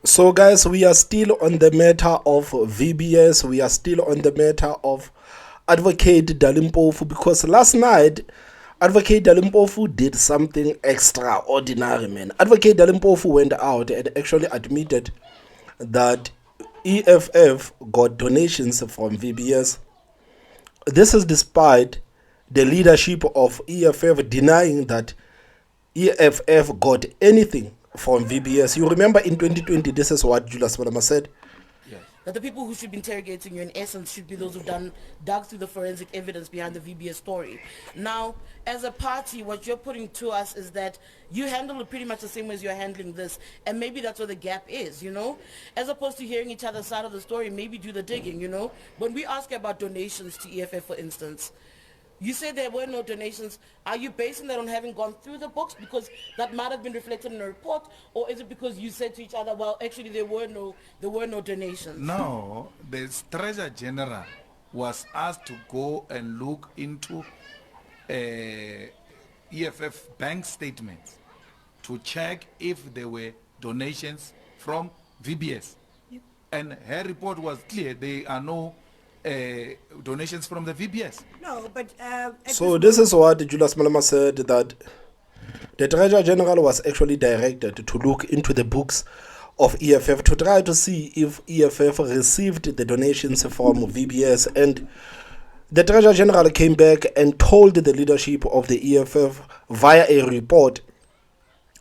So, guys, we are still on the matter of VBS. We are still on the matter of Advocate Dali Mpofu, because last night Advocate Dali Mpofu did something extraordinary, man. Advocate Dali Mpofu went out and actually admitted that EFF got donations from VBS. This is despite the leadership of EFF denying that EFF got anything from VBS. You remember in 2020, this is what Julius Malema said. Yes. That the people who should be interrogating you in essence should be those who've dug through the forensic evidence behind the VBS story. Now, as a party, what you're putting to us is that you handle it pretty much the same way as you're handling this, and maybe that's where the gap is, As opposed to hearing each other's side of the story, maybe do the digging. When we ask about donations to EFF, for instance, you say there were no donations. Are you basing that on having gone through the books because that might have been reflected in a report, or is it because you said to each other, well, actually there were no donations? No, the Treasurer General was asked to go and look into EFF bank statements to check if there were donations from VBS. Yep. And her report was clear. There are no donations from the VBS. No, but So this is what Julius Malema said, that the Treasurer General was actually directed to look into the books of EFF to try to see if EFF received the donations from VBS, and the Treasurer General came back and told the leadership of the EFF via a report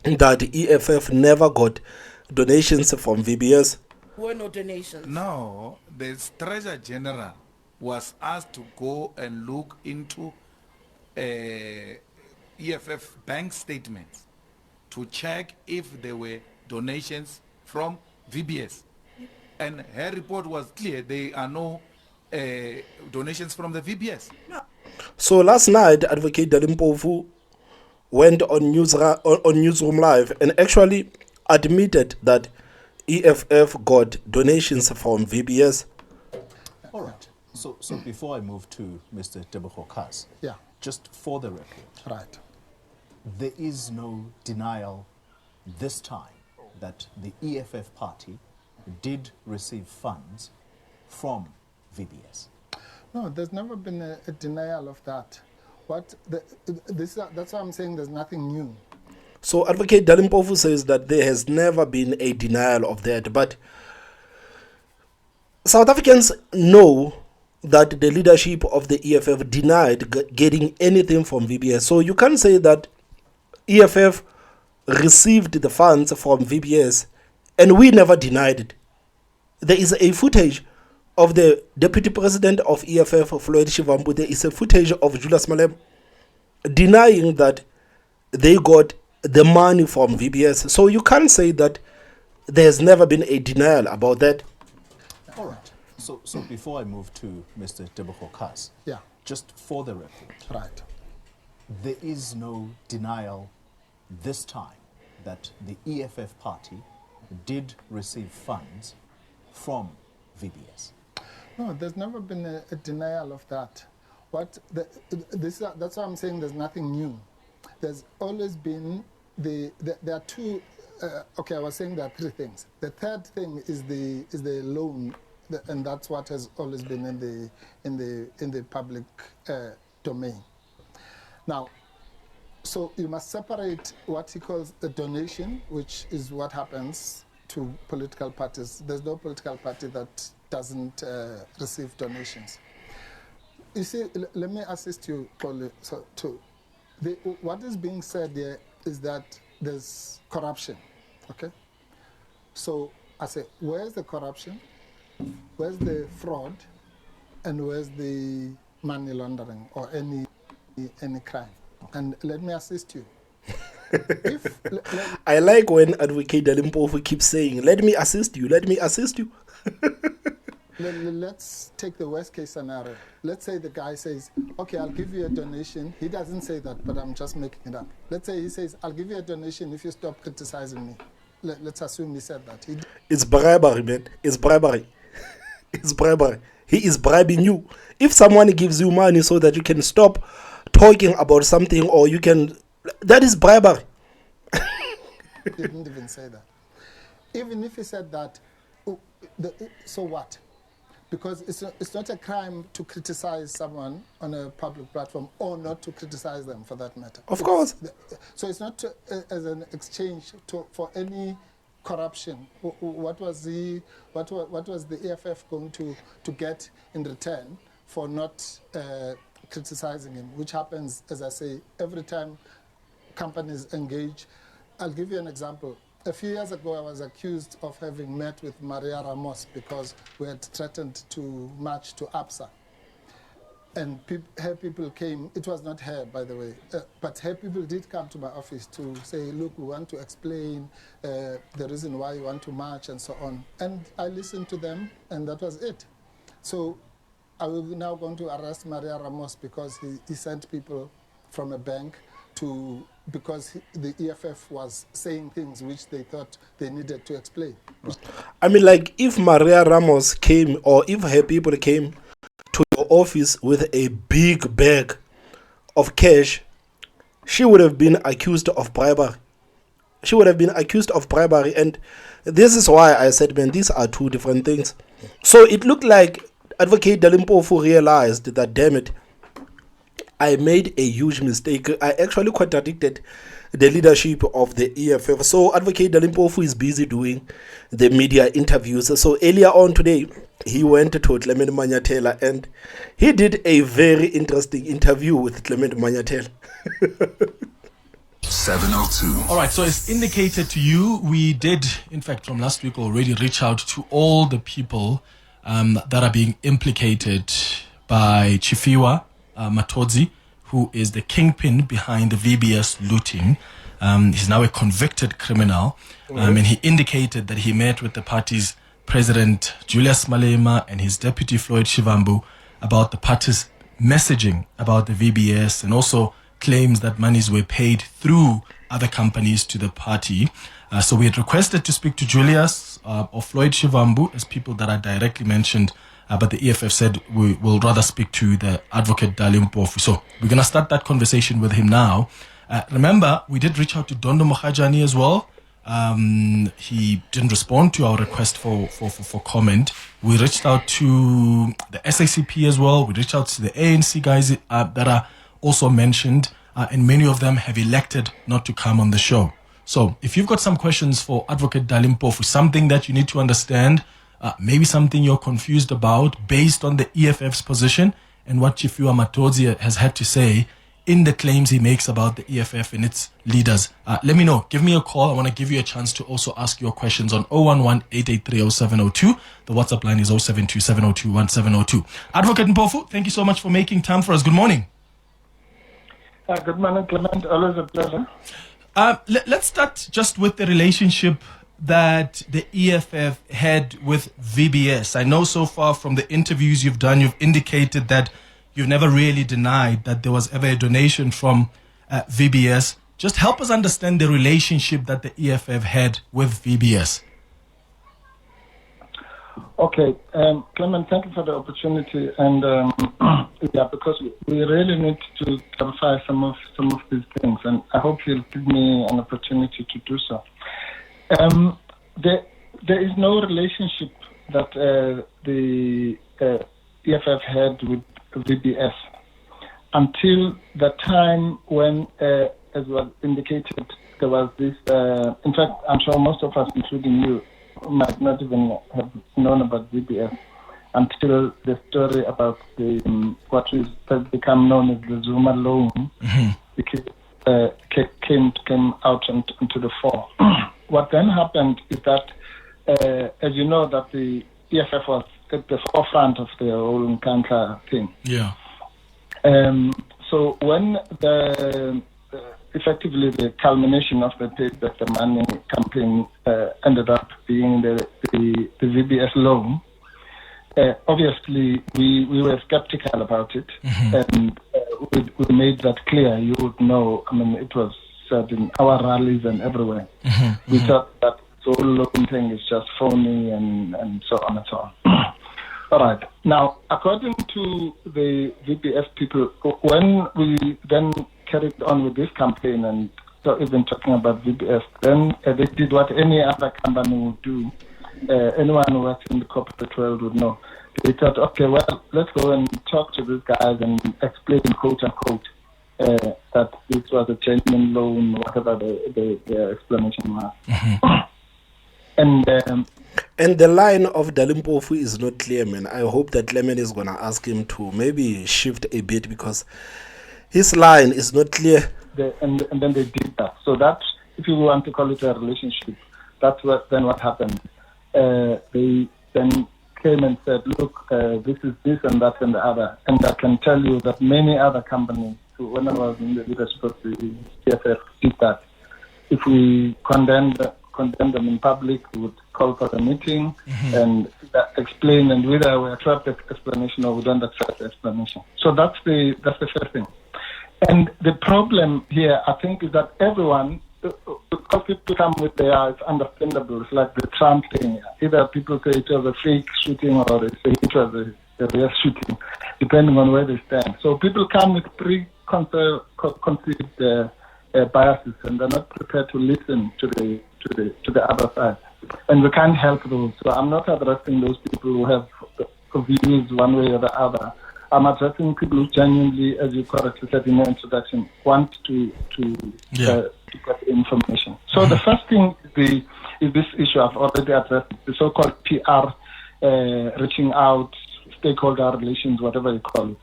that EFF never got donations from VBS. Were no donations. No, the Treasurer General was asked to go and look into EFF bank statements to check if there were donations from VBS. Yep. And her report was clear. There are no donations from the VBS. No. So last night, Advocate Dali Mpofu went on Newsroom Live and actually admitted that EFF got donations from VBS. All right. So before I move to Mr. Tebogo Kaz, yeah, just for the record, right, there is no denial this time that the EFF party did receive funds from VBS. No, there's never been a denial of that. That's why I'm saying there's nothing new. So Advocate Dali Mpofu says that there has never been a denial of that, but South Africans know that the leadership of the EFF denied getting anything from VBS. So you can't say that EFF received the funds from VBS and we never denied it. There is a footage of the Deputy President of EFF, Floyd Shivambu. There is a footage of Julius Malema denying that they got the money from VBS. So you can't say that there's never been a denial about that. All right. So before I move to Mr. Tebogo Kaz, yeah, just for the record, right, there is no denial this time that the EFF party did receive funds from VBS. No, there's never been a denial of that. That's why I'm saying there's nothing new. There's always been there are two. Okay, I was saying there are three things. The third thing is the loan, and that's what has always been in the public domain. Now, so you must separate what he calls the donation, which is what happens to political parties. There's no political party that doesn't receive donations. You see, let me assist you, Kole. So, what is being said here is that there's corruption, okay? So I say, where's the corruption? Where's the fraud? And where's the money laundering or any crime? And let me assist you. I like when Advocate Dali Mpofu keeps saying, let me assist you, let me assist you. Let's take the worst case scenario. Let's say the guy says, okay, I'll give you a donation. He doesn't say that, but I'm just making it up. Let's say he says, I'll give you a donation if you stop criticizing me. Let's assume he said that. It's bribery, man. It's bribery. It's bribery. He is bribing you. If someone gives you money so that you can stop talking about something, or you can, that is bribery. He didn't even say that. even if he said that, so what? Because it's not a crime to criticize someone on a public platform or not to criticize them, for that matter. Of course. So it's not as an exchange for any corruption. What was the EFF going to get in return for not criticizing him, which happens, as I say, every time companies engage. I'll give you an example. A few years ago, I was accused of having met with Maria Ramos because we had threatened to march to APSA. And her people came, it was not her, by the way, but her people did come to my office to say, look, we want to explain the reason why you want to march and so on. And I listened to them, and that was it. So I will now going to arrest Maria Ramos because he sent people from a bank because the EFF was saying things which they thought they needed to explain. I mean, like, if Maria Ramos came, or if her people came to your office with a big bag of cash, she would have been accused of bribery. She would have been accused of bribery. And this is why I said, man, these are two different things. So it looked like Advocate Dali Mpofu realized that, damn it, I made a huge mistake. I actually contradicted the leadership of the EFF. So Advocate Dali Mpofu is busy doing the media interviews. So earlier on today, he went to Clement Manyathela and he did a very interesting interview with Clement Manyathela. 702. All right, so as indicated to you, we did, in fact, from last week already reach out to all the people that are being implicated by Chifiwa Matodzi, who is the kingpin behind the VBS looting. He's now a convicted criminal, and he indicated that he met with the party's president Julius Malema and his deputy Floyd Shivambu about the party's messaging about the VBS, and also claims that monies were paid through other companies to the party. So we had requested to speak to Julius or Floyd Shivambu as people that are directly mentioned, but the EFF said we will rather speak to the advocate Dali Mpofu. So we're going to start that conversation with him now. Remember, we did reach out to Dondo Mohajani as well. He didn't respond to our request for comment. We reached out to the SACP as well. We reached out to the ANC guys that are also mentioned, and many of them have elected not to come on the show. So if you've got some questions for Advocate Dali Mpofu, something that you need to understand, maybe something you're confused about based on the EFF's position and what Chifiwa Matodzi has had to say in the claims he makes about the EFF and its leaders, let me know. Give me a call. I want to give you a chance to also ask your questions on 011-883-0702. The WhatsApp line is 072-702-1702. Advocate Mpofu, thank you so much for making time for us. Good morning. Good morning, Clement. Always a pleasure. Let's start just with the relationship that the EFF had with VBS. I know so far from the interviews you've done, you've indicated that you've never really denied that there was ever a donation from VBS. Just help us understand the relationship that the EFF had with VBS. Okay, Clement, thank you for the opportunity, and yeah, because we really need to clarify some of these things, and I hope you'll give me an opportunity to do so. There is no relationship that the EFF had with VBS until the time when, as was indicated, there was this. In fact, I'm sure most of us, including you, might not even have known about VBS until the story about the what has become known as the Zuma loan came out into the fore. What then happened is that, as you know, that the EFF was at the forefront of the whole Nkandla thing. Yeah. So when effectively the culmination of the Take Back the Money campaign ended up being the VBS loan, obviously we were skeptical about it, and we made that clear. You would know, I mean, it was said in our rallies and everywhere. We thought that the whole loan thing is just phony and so on and so on. All right. Now, according to the VBS people, when we then carried on with this campaign and so even talking about VBS, then they did what any other company would do. Anyone who works in the corporate world would know. They thought, okay, well, let's go and talk to these guys and explain, quote unquote, that this was a genuine loan, whatever the explanation was. And the line of Dali Mpofu is not clear, man. I hope that Clement is going to ask him to maybe shift a bit because his line is not clear. And then they did that. So that, if you want to call it a relationship, that's what happened. They then came and said, look, this is this and that and the other. And I can tell you that many other companies, when I was in the leadership of the CFF, did that. If we condemn them in public, we would call for a meeting and explain, and whether we accept the explanation or we don't accept the explanation. So that's the first thing. And the problem here, I think, is that everyone, because people come with it's understandable. It's like the Trump thing. Either people say it was a fake shooting or they say it was a real shooting, depending on where they stand. So people come with preconceived biases, and they're not prepared to listen to the other side. And we can't help those. So I'm not addressing those people who have views one way or the other. I'm addressing people who genuinely, as you correctly said in your introduction, want to get information. So the first thing is this issue I've already addressed, the so-called PR, reaching out, stakeholder relations, whatever you call it.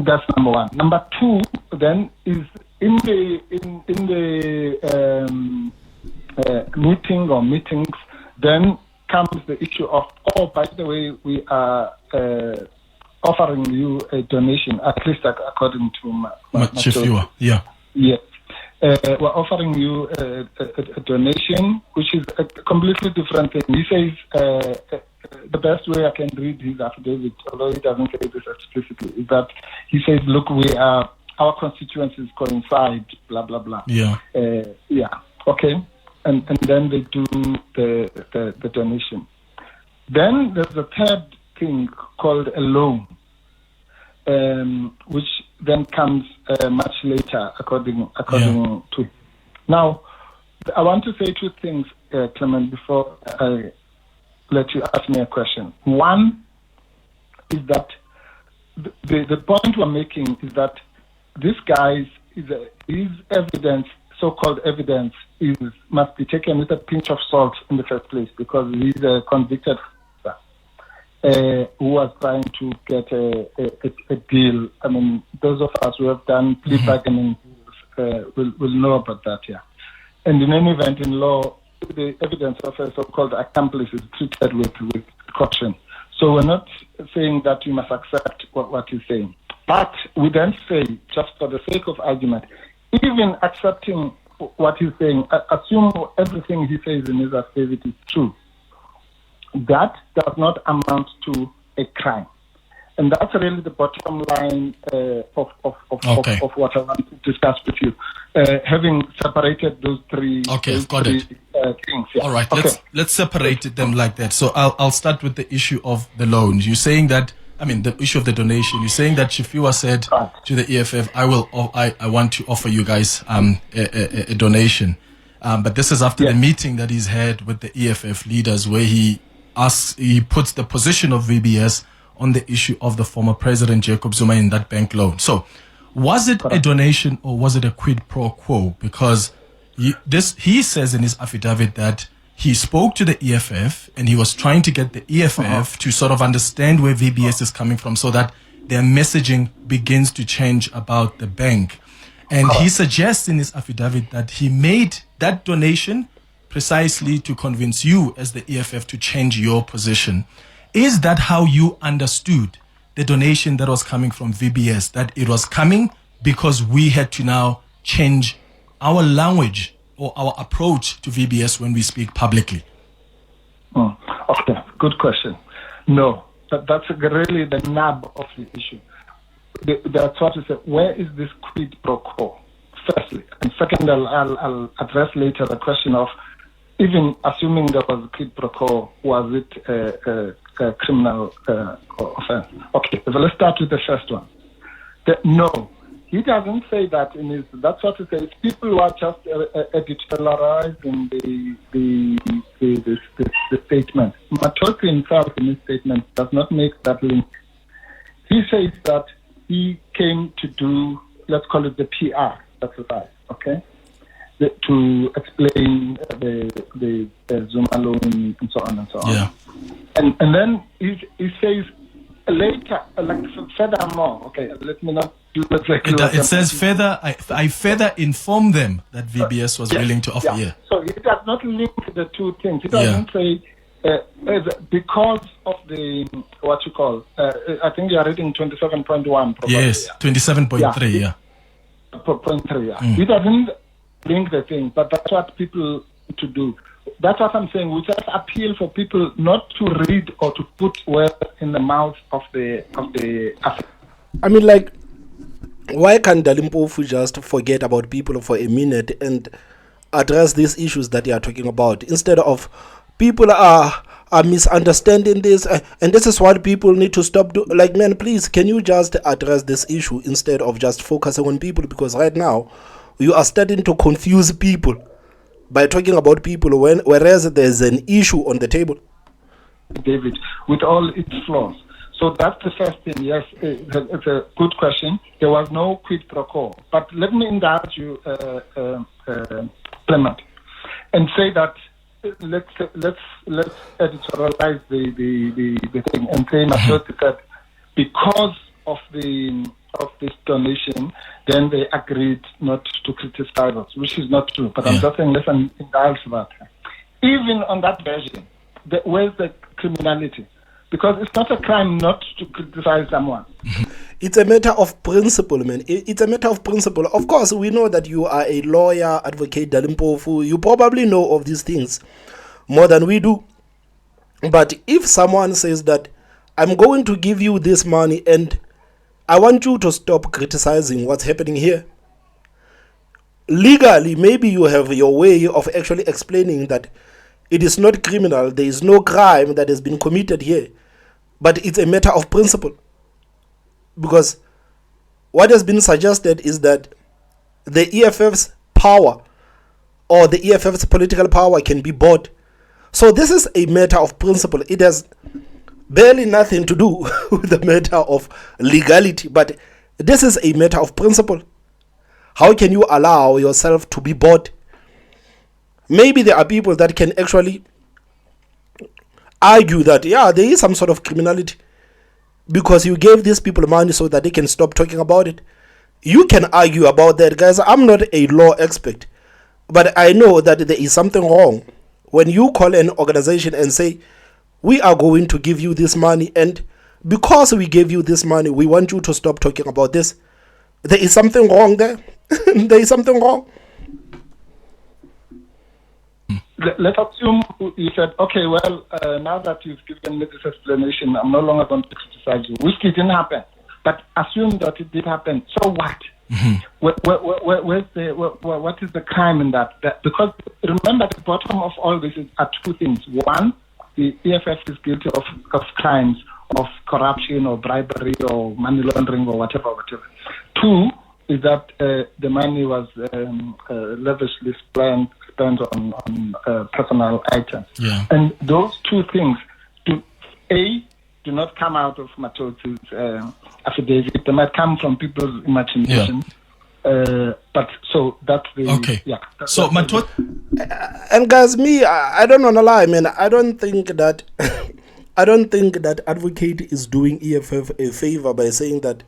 That's number one. Number two, then, is in the meeting or meetings, then comes the issue of, oh, by the way, we are offering you a donation, at least according to Chifiwa. Yeah. Yes. We're offering you a donation, which is a completely different thing. He says, the best way I can read his affidavit, although he doesn't say this explicitly, is that he says, look, our constituencies coincide, blah, blah, blah. Yeah. Okay. And then they do the donation. Then there's a third thing called a loan, which then comes much later, according to. Now, I want to say two things, Clement, before I let you ask me a question. One is that the point we're making is that this guy's his evidence, so-called evidence, must be taken with a pinch of salt in the first place, because he's a convicted who was trying to get a deal. I mean, those of us who have done plea bargaining will know about that, yeah. And in any event, in law, the evidence of a so-called accomplice is treated with caution. So we're not saying that you must accept what he's saying. But we then say, just for the sake of argument, even accepting what he's saying, assume everything he says in his affidavit is true. That does not amount to a crime. And that's really the bottom line of what I want to discuss with you. Having separated those three, things. Yeah. All right, let's separate them like that. So I'll start with the issue of the loans. You're saying that, the issue of the donation. You're saying that Chifiwa said to the EFF, I want to offer you guys a donation. But this is after the meeting that he's had with the EFF leaders, where he puts the position of VBS on the issue of the former president Jacob Zuma in that bank loan. So was it a donation or was it a quid pro quo? Because he says in his affidavit that he spoke to the EFF and he was trying to get the EFF to sort of understand where VBS is coming from so that their messaging begins to change about the bank. And he suggests in his affidavit that he made that donation precisely to convince you as the EFF to change your position. Is that how you understood the donation that was coming from VBS, that it was coming because we had to now change our language or our approach to VBS when we speak publicly? Okay, good question. No, that's really the nub of the issue. That's what I said. Where is this quid pro quo? Firstly. And second, I'll address later the question of, even assuming there was a quid pro quo, was it a criminal offense? Okay, so let's start with the first one. No, he doesn't say that in his. That's what he says. People who are just editorializing the statement. Matoti himself in his statement does not make that link. He says that he came to do, let's call it the PR exercise, okay, to explain the Zuma loan and so on and so on. Yeah. And then he says later, like furthermore, okay, let me not do exactly. It says further, I further informed them that VBS was willing to offer. Yeah. Yeah. So it does not link the two things. It doesn't say because of the what you call. I think you are reading 27.1. Yes, 27.3. Yeah. 0.3. Yeah. It doesn't link the thing, but that's what people to do. That's what I'm saying. We just appeal for people not to read or to put words in the mouth of the. I mean, like, why can't Dali Mpofu just forget about people for a minute and address these issues that you are talking about, instead of people are misunderstanding this, and this is what people need to stop doing. Like, man, please, can you just address this issue instead of just focusing on people? Because right now you are starting to confuse people by talking about people whereas there's an issue on the table. David, with all its flaws. So that's the first thing. Yes, it's a good question. There was no quid pro quo. But let me indulge you, Clement, and say that let's editorialize the thing and say Matoti said because of this donation, then they agreed not to criticize us, which is not true. But I'm just saying, let's indulge that. Even on that version, where's the criminality? Because it's not a crime not to criticize someone. It's a matter of principle, man. It's a matter of principle. Of course, we know that you are a lawyer, advocate, Dali Mpofu. You probably know of these things more than we do. But if someone says that I'm going to give you this money and I want you to stop criticizing what's happening here, legally, maybe you have your way of actually explaining that it is not criminal, there is no crime that has been committed here, but it's a matter of principle. Because what has been suggested is that the EFF's power or the EFF's political power can be bought. So this is a matter of principle. It has barely nothing to do with the matter of legality, but this is a matter of principle. How can you allow yourself to be bought? Maybe there are people that can actually argue that, yeah, there is some sort of criminality because you gave these people money so that they can stop talking about it. You can argue about that, guys. I'm not a law expert, but I know that there is something wrong when you call an organization and say, we are going to give you this money, and because we gave you this money, we want you to stop talking about this. There is something wrong there. There is something wrong. Let's assume you said, okay, well, now that you've given me this explanation, I'm no longer going to criticize you. Which didn't happen. But assume that it did happen. So what? What is the crime in that? Because remember, the bottom of all this are two things. One, the EFF is guilty of crimes of corruption or bribery or money laundering or whatever. Two is that the money was lavishly spent on personal items. Yeah. And those two things do not come out of Matoti's affidavit. They might come from people's imagination. Yeah. But so that's the okay. Yeah. So Matot, And guys, I don't want to lie, man. I don't think that advocate is doing EFF a favor by saying that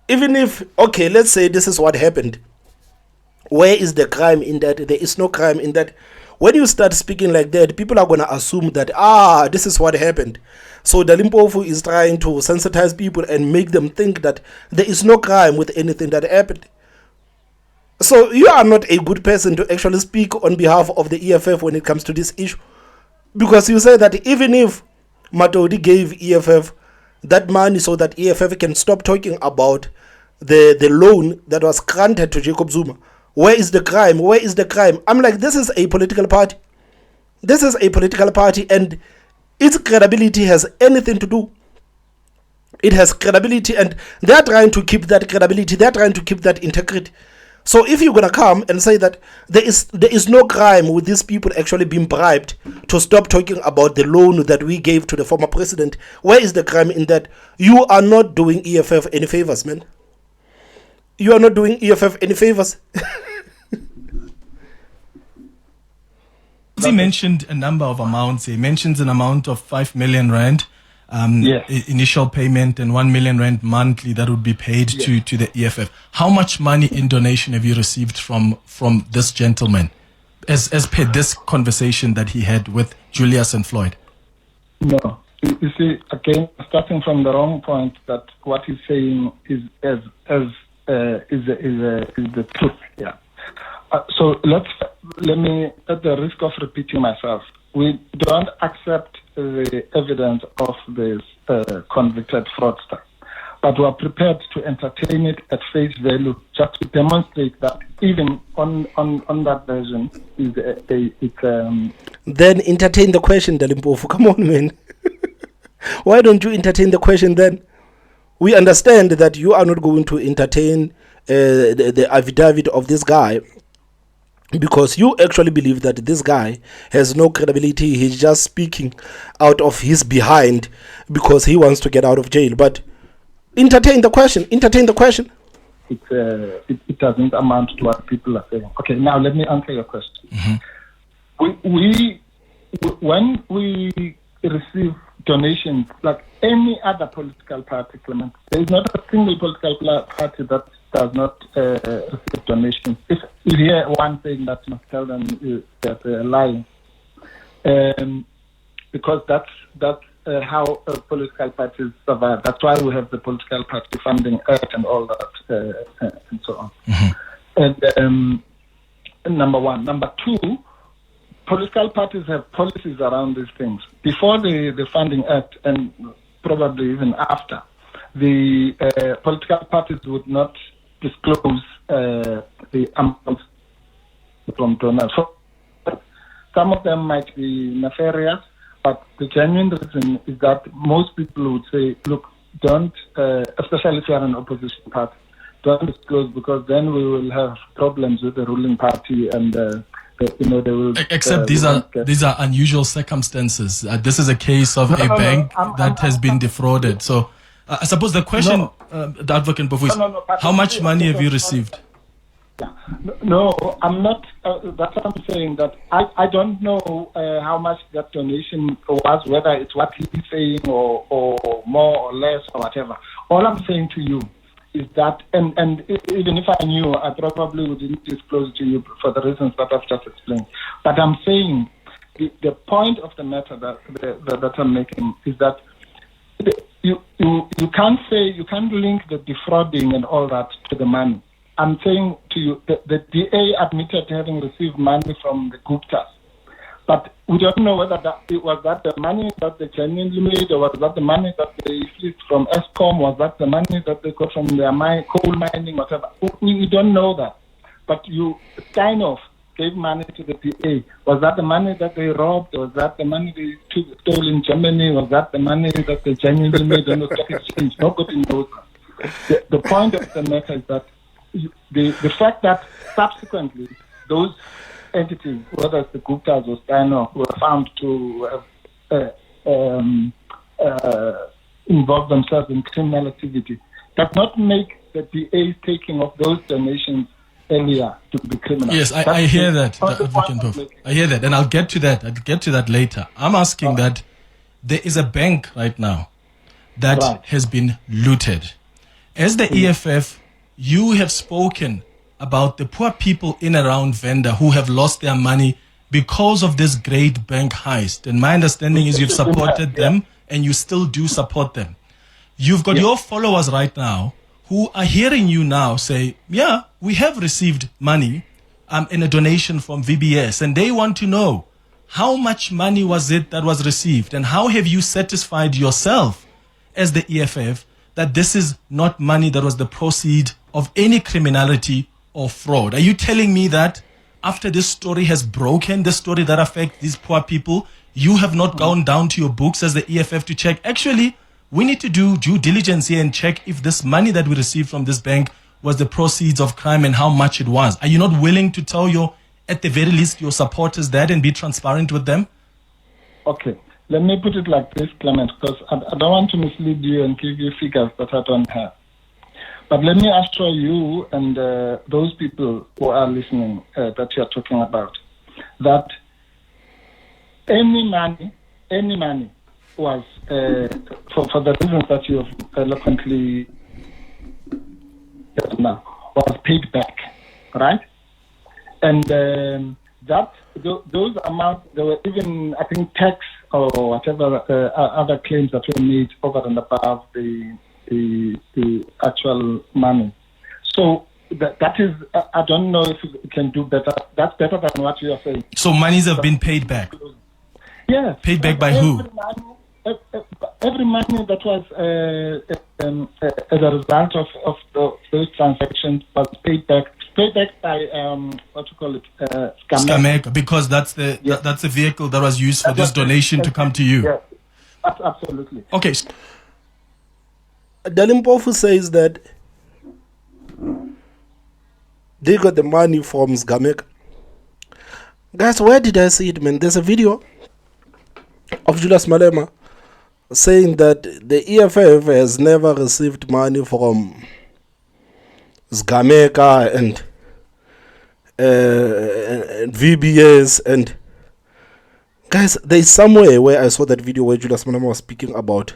even if, okay, let's say this is what happened. Where is the crime in that? There is no crime in that. When you start speaking like that, people are going to assume that, this is what happened. So Dali Mpofu is trying to sensitize people and make them think that there is no crime with anything that happened. So you are not a good person to actually speak on behalf of the EFF when it comes to this issue. Because you say that even if Matodi gave EFF that money so that EFF can stop talking about the loan that was granted to Jacob Zuma, where is the crime? Where is the crime? I'm like, this is a political party. This is a political party, and its credibility has anything to do. It has credibility, and they're trying to keep that credibility. They're trying to keep that integrity. So if you're gonna come and say that there is no crime with these people actually being bribed to stop talking about the loan that we gave to the former president, where is the crime in that? You are not doing EFF any favors, man. You are not doing EFF any favors. He mentioned a number of amounts. He mentions an amount of 5 million rand initial payment and 1 million rand monthly that would be paid to the EFF. How much money in donation have you received from this gentleman, as per this conversation that he had with Julius and Floyd? No. You see, again, starting from the wrong point, that what he's saying is the truth. Yeah. So let me, at the risk of repeating myself, we don't accept the evidence of this convicted fraudster, but we are prepared to entertain it at face value, just to demonstrate that even on that version Then entertain the question, Dali Mpofu. Come on, man. Why don't you entertain the question then? We understand that you are not going to entertain the affidavit of this guy, because you actually believe that this guy has no credibility. He's just speaking out of his behind because he wants to get out of jail. But entertain the question. Entertain the question. It doesn't amount to what people are saying. Okay, now let me answer your question. When we receive donations, like any other political party, Clement, there is not a single political party that does not receive donations. If you hear one thing, that must tell them that they're lying, because that's how political parties survive. That's why we have the political party funding act and all that, and so on. And number one. Number two, political parties have policies around these things. Before the funding act, and probably even after, the political parties would not disclose the amounts from donors. So some of them might be nefarious, but the genuine reason is that most people would say, look, don't, especially if you are an opposition party, don't disclose, because then we will have problems with the ruling party, and they will. Except these are unusual circumstances. This is a case of a bank that has been defrauded. So I suppose the question, the advocate Mpofu, is how much money have you received? No, I'm not. That's what I'm saying. That I don't know how much that donation was, whether it's what he's saying or more or less or whatever. All I'm saying to you is that, and even if I knew, I probably wouldn't disclose to you for the reasons that I've just explained. But I'm saying the point of the matter that I'm making is that you can't link the defrauding and all that to the money. I'm saying to you that the DA admitted having received money from the Guptas, but we don't know whether was that the money that they genuinely made, or was that the money that they received from ESCOM, was that the money that they got from their coal mining, whatever. We don't know that. But you kind of gave money to the DA. Was that the money that they robbed? Was that the money they stole in Germany? Was that the money that they genuinely made on the stock exchange? Nobody knows that. The point of the matter is that the fact that subsequently those entities, whether it's the Guptas or Steiner, were found to involve themselves in criminal activity, does not make the DA taking of those donations earlier to be criminal. Yes, I hear that. I hear that, and I'll get to that. I'll get to that later. I'm asking that there is a bank right now that has been looted. As the EFF, you have spoken about the poor people in around Venda who have lost their money because of this great bank heist. And my understanding is you've supported them, and you still do support them. You've got your followers right now who are hearing you now say, yeah, we have received money in a donation from VBS, and they want to know how much money was it that was received, and how have you satisfied yourself as the EFF that this is not money that was the proceed of any criminality or fraud? Are you telling me that after this story has broken, this story that affects these poor people, you have not gone down to your books as the EFF to check, actually, we need to do due diligence here and check if this money that we received from this bank was the proceeds of crime and how much it was. Are you not willing to tell at the very least, your supporters that and be transparent with them? Okay. Let me put it like this, Clement, because I don't want to mislead you and give you figures that I don't have. But let me assure you and those people who are listening that you are talking about, that any money was, for the reasons that you have eloquently now, was paid back, right? And those amounts, there were even, I think, tax or whatever other claims that were made over and above the actual money. So that is, I don't know if you can do better. That's better than what you are saying. So monies have been paid back? Yes. Paid back by who? Every money that was as a result of those transactions was paid back by what you call it, Scamec, because that's the vehicle that was used for this donation to come to you. Yes, absolutely. Okay. Dali Mpofu says that they got the money from Scamec. Guys, where did I see it, man? There's a video of Julius Malema saying that the EFF has never received money from Scamec and VBS. And guys, there's somewhere where I saw that video where Julius Malema was speaking about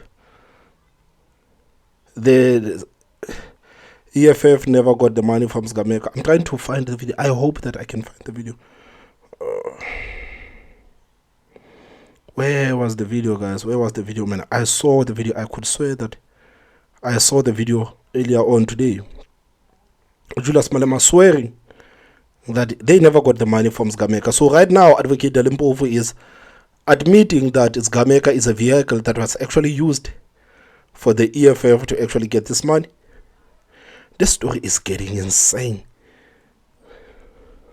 the EFF never got the money from Scamec. I'm trying to find the video. I hope that I can find the video. Where was the video, guys? Where was the video, man? I saw the video. I could swear that I saw the video earlier on today. Julius Malema swearing that they never got the money from Scamec. So right now, Advocate Dali Mpofu is admitting that Scamec is a vehicle that was actually used for the EFF to actually get this money. This story is getting insane.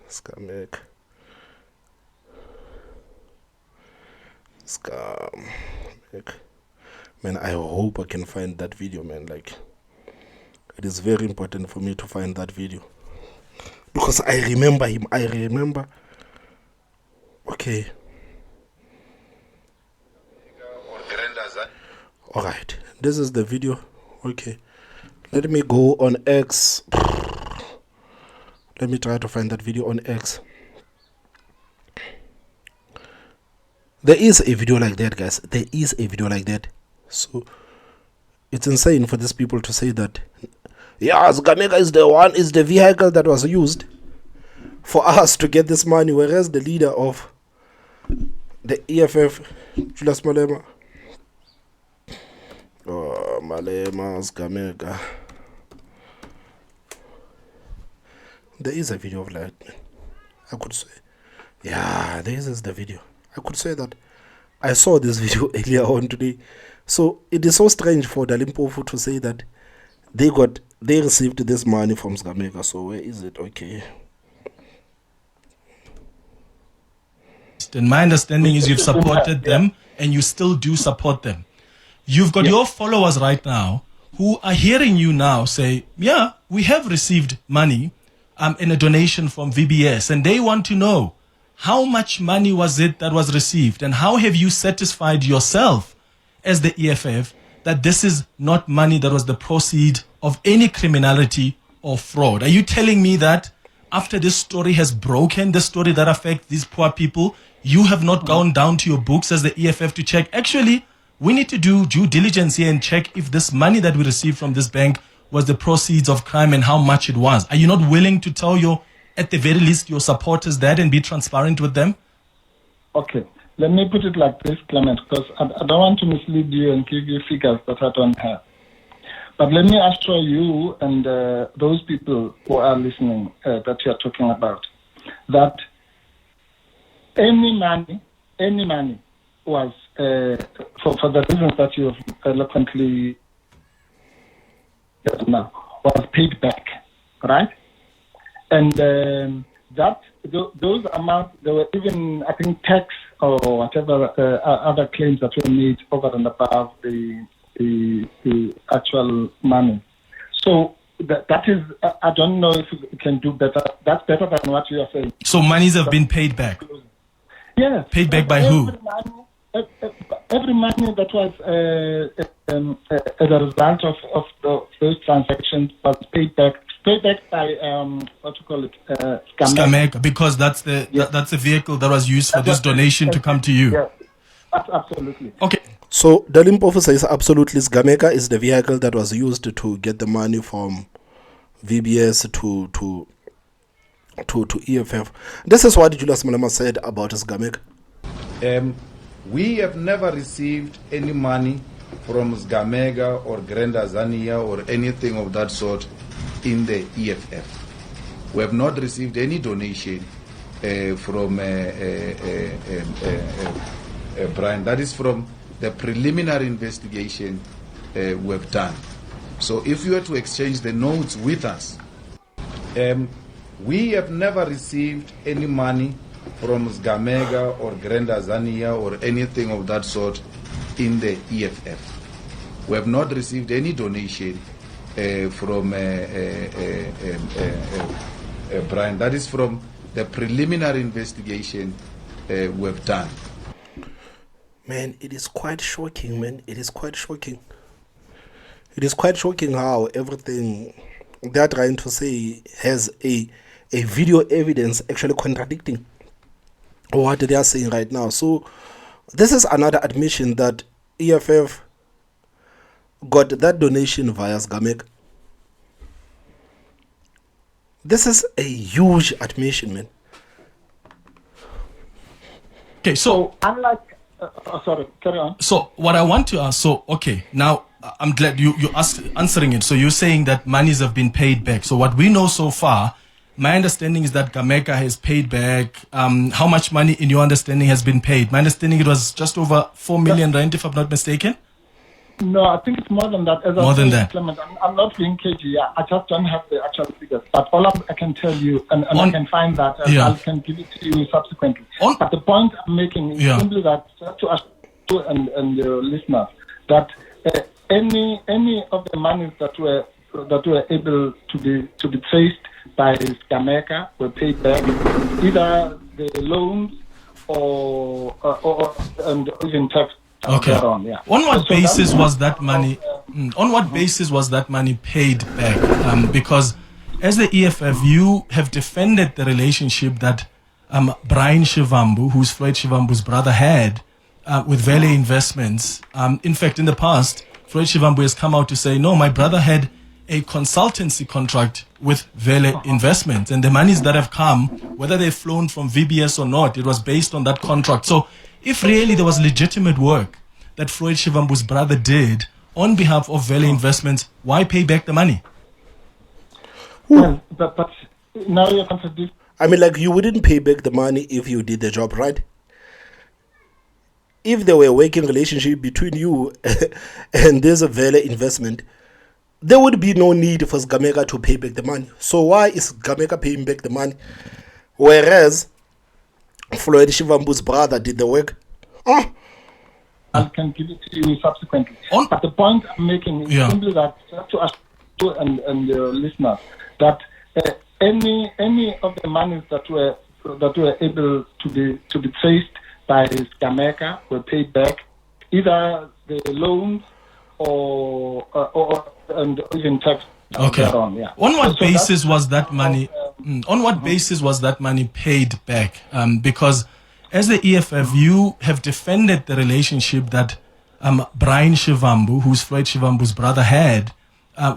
Scamec. Man, I hope I can find that video, man. Like, it is very important for me to find that video because I remember him. Okay. All right, this is the video. Okay, let me go on X. Let me try to find that video on X. There is a video like that, guys. There is a video like that. So it's insane for these people to say that, yeah, Scamec is the vehicle that was used for us to get this money, whereas the leader of the EFF, Julius Malema, Scamec. There is a video of that. I could say, yeah, this is the video. I could say that I saw this video earlier on today. So it is so strange for Dali Mpofu to say that they received this money from Scamec. So where is it? Okay. And my understanding is you've supported them and you still do support them. You've got your followers right now who are hearing you now say, yeah, we have received money in a donation from VBS, and they want to know how much money was it that was received, and how have you satisfied yourself as the EFF that this is not money that was the proceed of any criminality or fraud? Are you telling me that after this story has broken, the story that affects these poor people, you have not gone down to your books as the EFF to check, actually, we need to do due diligence here and check if this money that we received from this bank was the proceeds of crime and how much it was? Are you not willing to tell at the very least, your supporters that and be transparent with them? Okay. Let me put it like this, Clement, because I don't want to mislead you and give you figures that I don't have. But let me assure you and those people who are listening that you are talking about, that any money was, for the reasons that you have eloquently now, was paid back, right? And those amounts, there were even, I think, tax or whatever other claims that were made over and above the the actual money. So that is, I don't know if we can do better. That's better than what you are saying. So monies have been paid back. Yes. Paid back by who? Every money that was as a result of those transactions was paid back by what you call it, Scamega, because that's the that's the vehicle that was used for this donation to come to you. Yes, absolutely. Okay. So Dali Mpofu says absolutely Scamega is the vehicle that was used to get the money from VBS to EFF. This is what Julius Malema said about Scamega. We have never received any money from Scamega or Grand Azania or anything of that sort in the EFF. We have not received any donation from Brian. That is from the preliminary investigation we have done. So if you were to exchange the notes with us, we have never received any money from Scamega or Grand Azania or anything of that sort in the EFF. We have not received any donation from Brian. That is from the preliminary investigation we have done. Man, it is quite shocking, man. It is quite shocking. It is quite shocking how everything they're trying to say has a video evidence actually contradicting what they are saying right now. So this is another admission that EFF got that donation via Scamega. This is a huge admission, man. Okay, so unlike sorry, carry on. So what I want to ask, so okay, now I'm glad you answering it. So you're saying that monies have been paid back. So what we know so far, my understanding is that Scamega has paid back. How much money in your understanding has been paid? My understanding it was just over 4 million rand, if I'm not mistaken. No, I think it's more than that. As more than that. Clement, I'm not being cagey. I just don't have the actual figures. But all I can tell you, and I can find that, and I can give it to you subsequently. But the point I'm making is simply that, just to assure you and your listeners, that any of the monies that were able to be traced by Scamega were paid back, either the loans or even tax. Okay. On what basis was that money? On what basis was that money paid back? Because as the EFF, you have defended the relationship that Brian Shivambu, who's Floyd Shivambu's brother, had with Vele Investments. In fact, in the past, Floyd Shivambu has come out to say, no, my brother had a consultancy contract with Vele Investments, and the monies that have come, whether they've flown from VBS or not, it was based on that contract. So if really there was legitimate work that Floyd Shivambu's brother did on behalf of Vele Investments, why pay back the money? Well, but now you're contradicting. I mean, like, you wouldn't pay back the money if you did the job right. If there were a working relationship between you and there's a Vele Investment, there would be no need for Scamega to pay back the money. So why is Scamega paying back the money, whereas Floyd Shivambu's brother did the work? I can give it to you subsequently. But the point I'm making is simply that, just to assure you and your listeners, that any of the monies that were able to be traced by Scamega were paid back, either the loans or even tax. Okay. On what basis was that money? On what basis was that money paid back? Because as the EFF, you have defended the relationship that Brian Shivambu, who's Floyd Shivambu's brother, had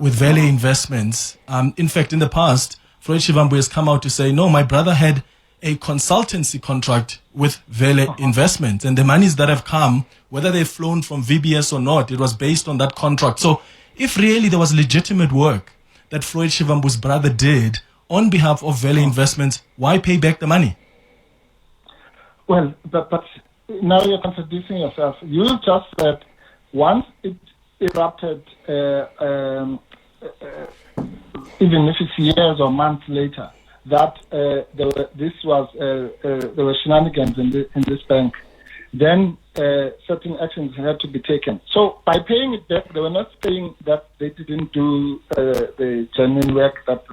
with Vele Investments. In fact, in the past, Floyd Shivambu has come out to say, no, my brother had a consultancy contract with Vele Investments, and the monies that have come, whether they've flown from VBS or not, it was based on that contract. So if really there was legitimate work that Floyd Shivambu's brother did on behalf of Vele Investments, why pay back the money? Well, but now you're contradicting yourself. You just said once it erupted, even if it's years or months later, that there were shenanigans in this bank. then certain actions had to be taken. So by paying it back, they were not saying that they didn't do the genuine work that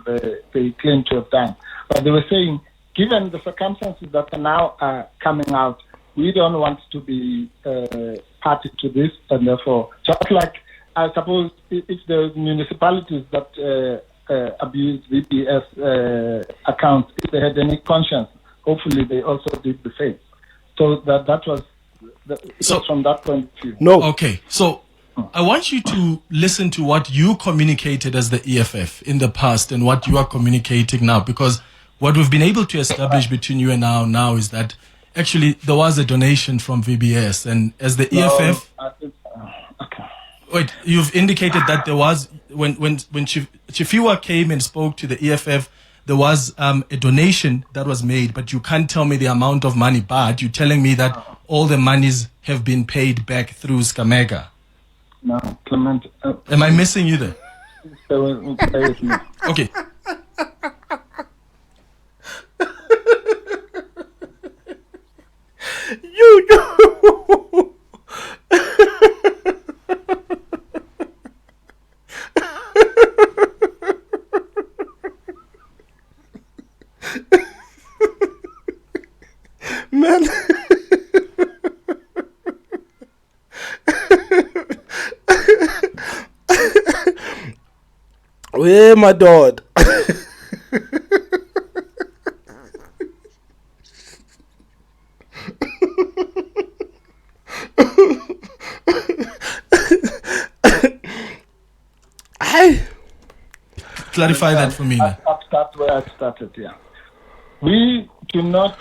they claim to have done. But they were saying, given the circumstances that are now coming out, we don't want to be party to this, and therefore, just like I suppose if the municipalities that abuse VBS accounts, if they had any conscience, hopefully they also did the same. So that was from that point of view. No. Okay, so I want you to listen to what you communicated as the EFF in the past and what you are communicating now, because what we've been able to establish between you and now is that actually there was a donation from VBS, and as the EFF... Okay. Wait, you've indicated that there was, when Chifiwa came and spoke to the EFF, there was a donation that was made, but you can't tell me the amount of money, but you're telling me that all the monies have been paid back through Scamega. No, Clement. Am I missing you there? Stay with me. Okay. You. Man. Where my dog? Clarify that for me. I'll start where I started, yeah. We do not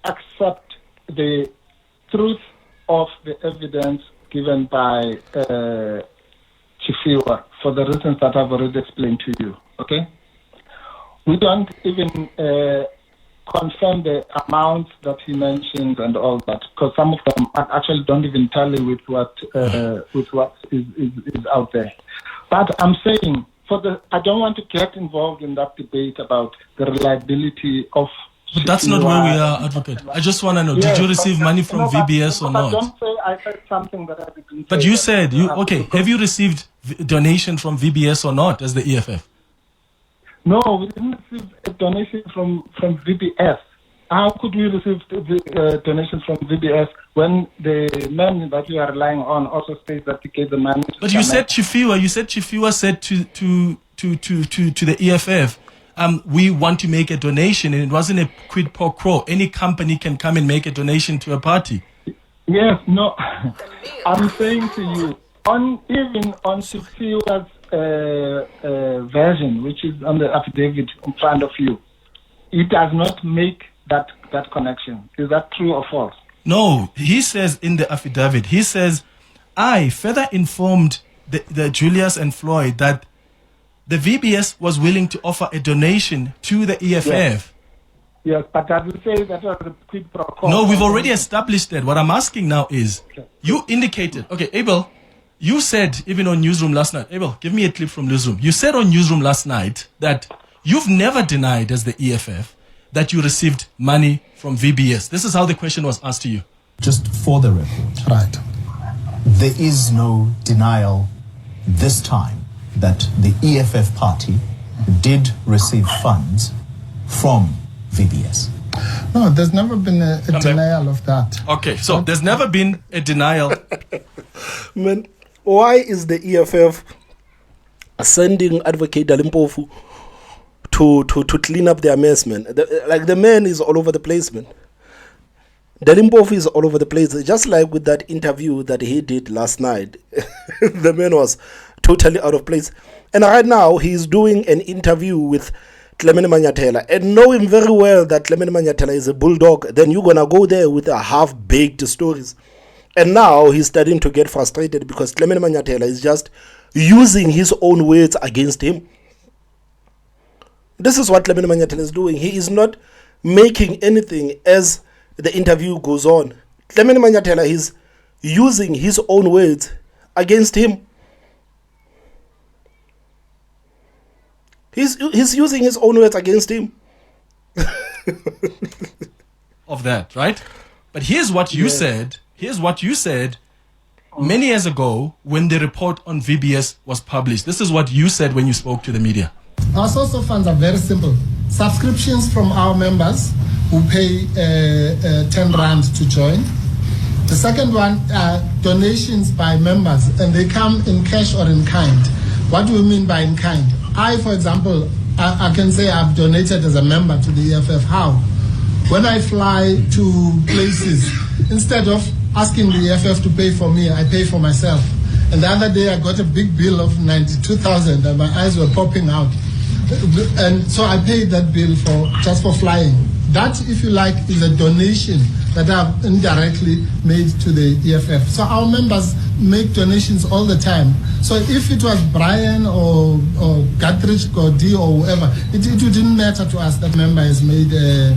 accept the truth of the evidence given by Chifiwa for the reasons that I've already explained to you, okay? We don't even confirm the amounts that he mentioned and all that, because some of them actually don't even tally with what is out there. But I'm saying, I don't want to get involved in that debate about the reliability of... But that's not where we are, Advocate. I just want to know, did you receive money from VBS or not? Don't say I said something that I didn't But say. you said, have you received donation from VBS or not as the EFF? No, we didn't receive a donation from VBS. How could we receive donations from VBS when the man that you are relying on also states that he gave the money? But you said Chifiwa said to the EFF, we want to make a donation, and it wasn't a quid pro quo. Any company can come and make a donation to a party. Yes, no. I'm saying to you, even on Chifiwa's version, which is on the affidavit in front of you, it does not make that connection. Is that true or false? No, he says in the affidavit, he says, I further informed the Julius and Floyd that the VBS was willing to offer a donation to the EFF. Yes, but does it say that was a quid pro quo? No, we've already established that. What I'm asking now is, you indicated, okay, Abel, you said even on Newsroom last night, Abel, give me a clip from Newsroom. You said on Newsroom last night that you've never denied as the EFF that you received money from VBS. This is how the question was asked to you. Just for the record, Right. there is no denial this time that the EFF party did receive funds from VBS. No, there's never been a denial of that. Okay, so there's never been a denial. Man, why is the EFF sending Advocate Dali Mpofu to clean up their mess, man? The man is all over the place, man. Dali Mpofu is all over the place. Just like with that interview that he did last night, the man was totally out of place. And right now, he's doing an interview with Clement Manyathela. And knowing very well that Clement Manyathela is a bulldog, then you're going to go there with a half-baked stories. And now he's starting to get frustrated because Clement Manyathela is just using his own words against him. This is what Clement Manyathela is doing. He is not making anything as the interview goes on. Clement Manyathela is using his own words against him. He's using his own words against him. Of that, right? But here's what you said. Here's what you said many years ago when the report on VBS was published. This is what you said when you spoke to the media. Our source of funds are very simple. Subscriptions from our members who pay 10 rand to join. The second one are donations by members, and they come in cash or in kind. What do we mean by in kind? I, for example, I can say I've donated as a member to the EFF. How? When I fly to places, instead of asking the EFF to pay for me, I pay for myself. And the other day I got a big bill of 92,000 and my eyes were popping out. And so I paid that bill just for flying. That, if you like, is a donation that I've indirectly made to the EFF. So our members make donations all the time. So if it was Brian or Guthridge Godi or whoever, it didn't matter to us that member has made a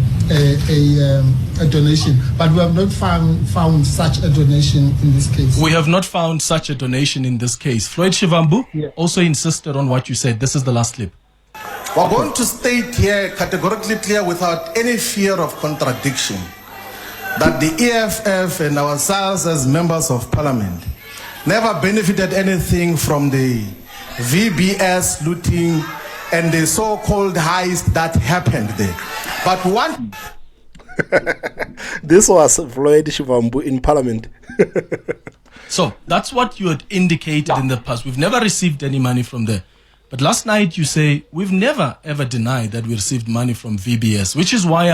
donation. But we have not found such a donation in this case. We have not found such a donation in this case. Floyd Shivambu also insisted on what you said. This is the last clip. We're going to state here categorically clear without any fear of contradiction that the EFF and ourselves as members of parliament never benefited anything from the VBS looting and the so-called heist that happened there. But one... This was Floyd Shivambu in parliament. So that's what you had indicated in the past. We've never received any money from there. But last night you say we've never ever denied that we received money from VBS, which is why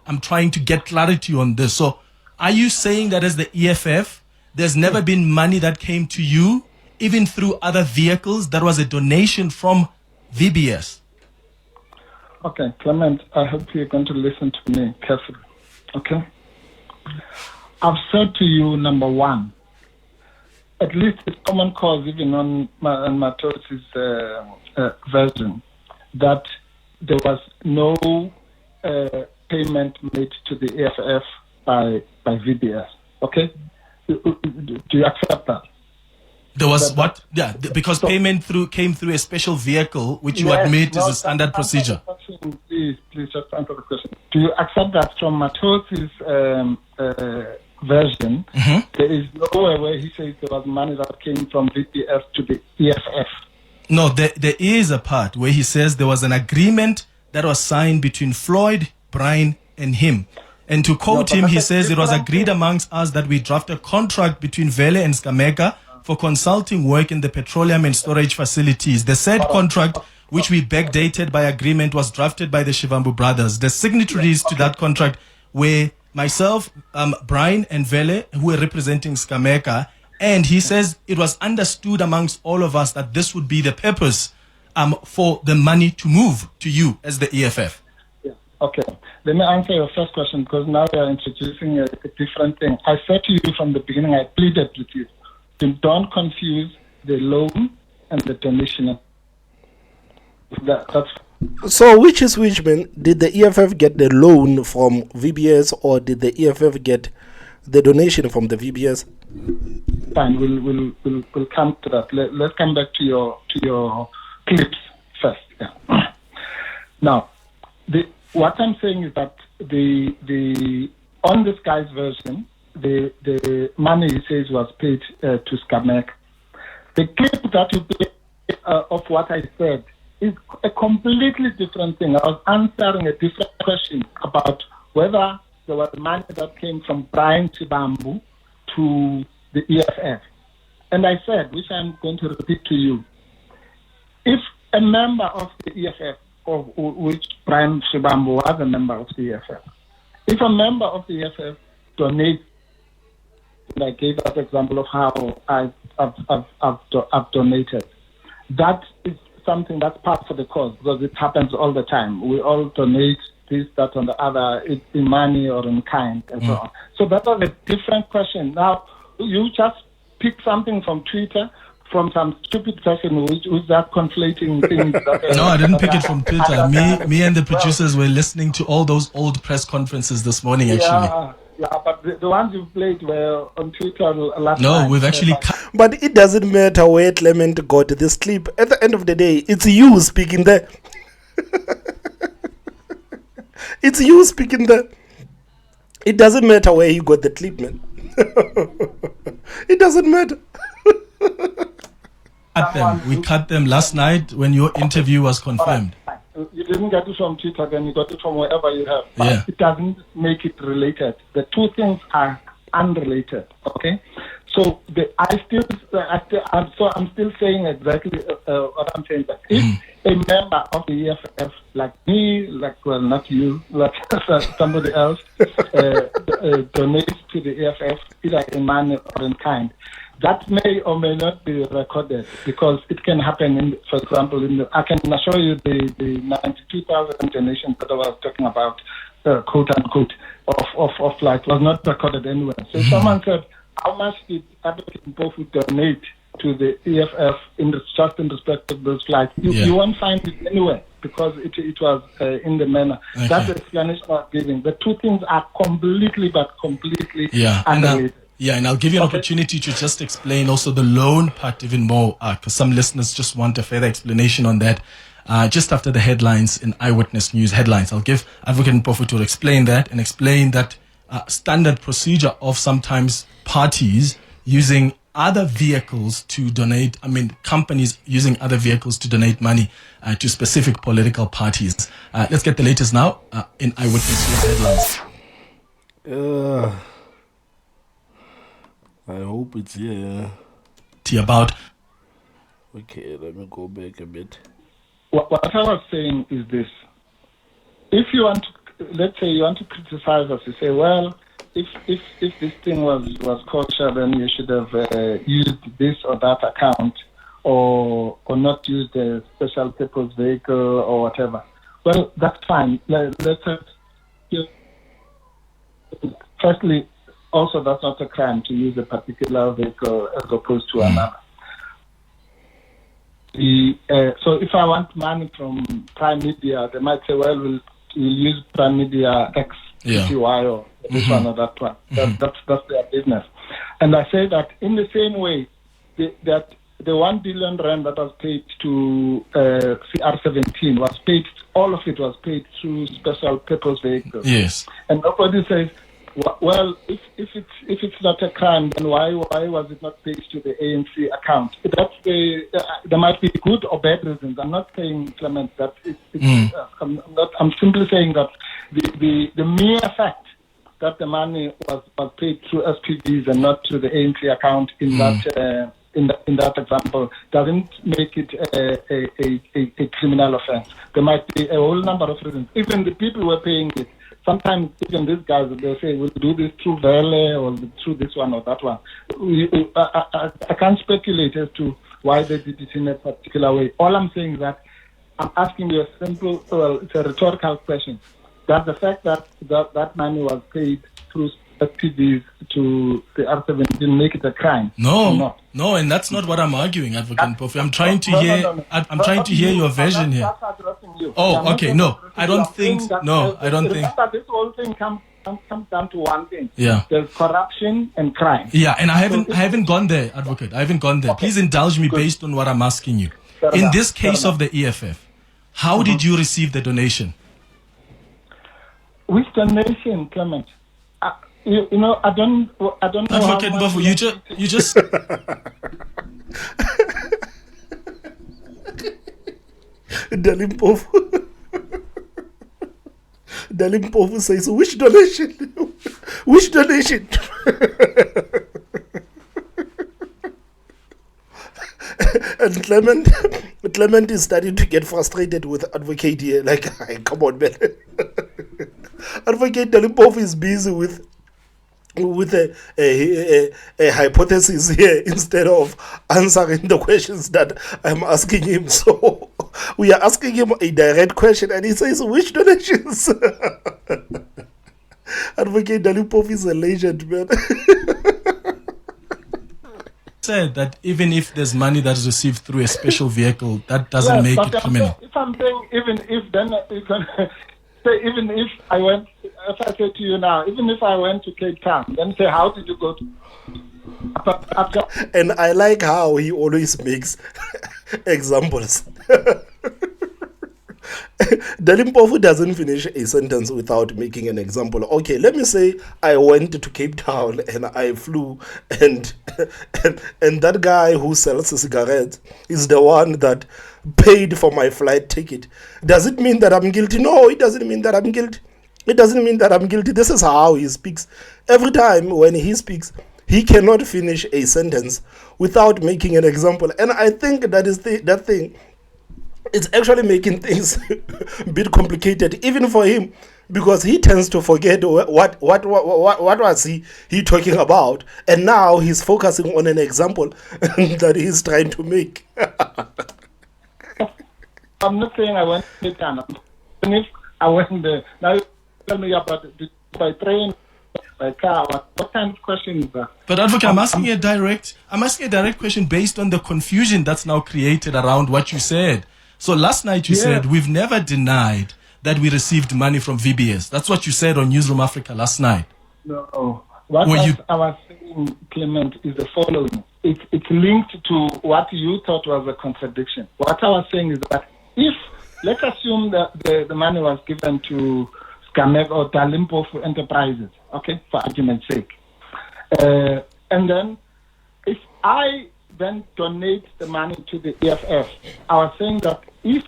I'm trying to get clarity on this. So are you saying that as the EFF, there's never been money that came to you, even through other vehicles, that was a donation from VBS? Okay, Clement, I hope you're going to listen to me carefully. Okay? I've said to you, number one, at least it's common cause, even on Matos's version, that there was no payment made to the EFF by VBS. Okay? Do you accept that? There was what? Yeah, because payment came through a special vehicle, which you admit is a standard procedure. Please just answer the question. Do you accept that from Matos's version, there is nowhere where he says there was money that came from VBS to the EFF? No, there is a part where he says there was an agreement that was signed between Floyd, Brian, and him. And to quote him, he says it was agreed amongst us that we draft a contract between Vele and Skameka for consulting work in the petroleum and storage facilities. The said contract, which we backdated by agreement, was drafted by the Shivambu brothers. The signatories to that contract were myself, Brian, and Vele, who were representing Skameka. And he says it was understood amongst all of us that this would be the purpose for the money to move to you as the EFF. Yeah. Okay. Let me answer your first question, because now we are introducing a different thing. I said to you from the beginning, I pleaded with you, don't confuse the loan and the donation. So which is which, man? Did the EFF get the loan from VBS, or did the EFF get the donation from the VBS? Fine, we'll come to that. Let's come back to your clips first. Yeah. Now, what I'm saying is that the on this guy's version, the money he says was paid to Skameka. The clip that you play of what I said is a completely different thing. I was answering a different question about whether there was money that came from Brian Shivambu to the EFF. And I said, which I'm going to repeat to you, if a member of the EFF, of which Brian Shivambu was a member of the EFF, if a member of the EFF donates, and I gave that example of how I've donated, that is something that's part of the cause, because it happens all the time. We all donate this, that, and the other, in money or in kind, and so on. So that was a different question. Now, you just pick something from Twitter, from some stupid person who's that conflating things. No, I didn't pick it from Twitter. Me and the producers were listening to all those old press conferences this morning, actually. Yeah, but the ones you played were on Twitter last night. No, we've actually... But it doesn't matter where Clement got this clip. At the end of the day, it's you speaking there. It's you speaking there. It doesn't matter where he got the clip, man. It doesn't matter. We cut them last night when your interview was confirmed. You didn't get it from Twitter, then you got it from wherever you have. But Yeah. it doesn't make it related. The two things are unrelated. Okay, so I'm still saying exactly what I'm saying. That if a member of the EFF, like me, not you, like somebody else, donates to the EFF either in money or in kind, that may or may not be recorded because it can happen. For example, I can assure you the 92,000 donations that I was talking about, quote unquote, of flights was not recorded anywhere. So if someone said, how much did Advocate Mpofu donate to the EFF just in respect of those flights? You won't find it anywhere because it was in the manner. Okay. That's the explanation I'm giving. The two things are completely Yeah, unrelated. and I'll give you an opportunity to just explain also the loan part even more, because some listeners just want a further explanation on that. Just after the headlines in Eyewitness News headlines, I'll give Advocate Mpofu to explain that and explain that standard procedure of sometimes parties using other vehicles to donate, companies using other vehicles to donate money to specific political parties. Let's get the latest now in Eyewitness News headlines. I hope it's here. About Okay, let me go back a bit. What I was saying is this. If you want to, let's say you want to criticize us, you say, well, if this thing was kosher, then you should have used this or that account or not used a special purpose vehicle or whatever. Well, that's fine. Let's have, firstly, also that's not a crime to use a particular vehicle as opposed to another. So if I want money from Prime Media, they might say, well, we'll use Prime Media X, Y, or this one or that one. That's their business. And I say that in the same way, that the 1 billion rand that was paid to CR17 was paid, all of it was paid through special purpose vehicles. yes. And nobody says, well, if it's not a crime, then why was it not paid to the ANC account? That's there might be good or bad reasons. I'm not saying, Clement, that I'm simply saying that the mere fact that the money was paid through SPVs and not to the ANC account in that in that example doesn't make it a criminal offense. There might be a whole number of reasons. Even the people who are paying it. Sometimes even these guys, they'll say, we'll do this through Vele or through this one or that one. I can't speculate as to why they did it in a particular way. All I'm saying is that I'm asking you a simple, it's a rhetorical question. That the fact that money was paid through SPVs to the R7 didn't make it a crime. No, and that's not what I'm arguing, Advocate Mpofu. I'm trying to hear. I'm trying to hear your version here. Oh, okay. No, I don't think. No, I don't think. This whole thing comes down to one thing. Yeah. There's corruption and crime. Yeah, and I haven't gone there, Advocate. I haven't gone there. Please indulge me based on what I'm asking you. In this case of the EFF, how did you receive the donation? Which donation, Clement? You know, I don't know. Advocate Mpofu, you just. Dali Mpofu says, which donation? Which donation? And Clement is starting to get frustrated with Advocate here. Like, come on, man. Advocate Dali Mpofu is busy with a hypothesis here instead of answering the questions that I'm asking him. So we are asking him a direct question and he says, which donations? Advocate Dali Mpofu is a legend, man. Said that even if there's money that is received through a special vehicle, that doesn't make it criminal. If I'm saying, even if, then you can say, even if I went, as I say to you now, even if I went to Cape Town, then say, how did you go to? And I like how he always makes examples. Dali Mpofu doesn't finish a sentence without making an example. Okay, let me say I went to Cape Town and I flew, and and that guy who sells cigarettes is the one that paid for my flight ticket. Does it mean that I'm guilty? No, it doesn't mean that I'm guilty. It doesn't mean that I'm guilty. This is how he speaks. Every time when he speaks, he cannot finish a sentence without making an example. And I think that is that thing. It's actually making things a bit complicated, even for him, because he tends to forget what was he talking about, and now he's focusing on an example that he's trying to make. I'm not saying I went to Ghana. If I went there, now tell me about it. By train, by car, what kind of question is that? But Advocate, I'm asking a direct question based on the confusion that's now created around what you said. So last night you said we've never denied that we received money from VBS. That's what you said on Newsroom Africa last night. No. What I was saying, Clement, is the following. It's linked to what you thought was a contradiction. What I was saying is that if, let's assume that the money was given to Scameg or Dali Mpofu Enterprises, okay, for argument's sake. And then if I then donate the money to the EFF, I was saying that if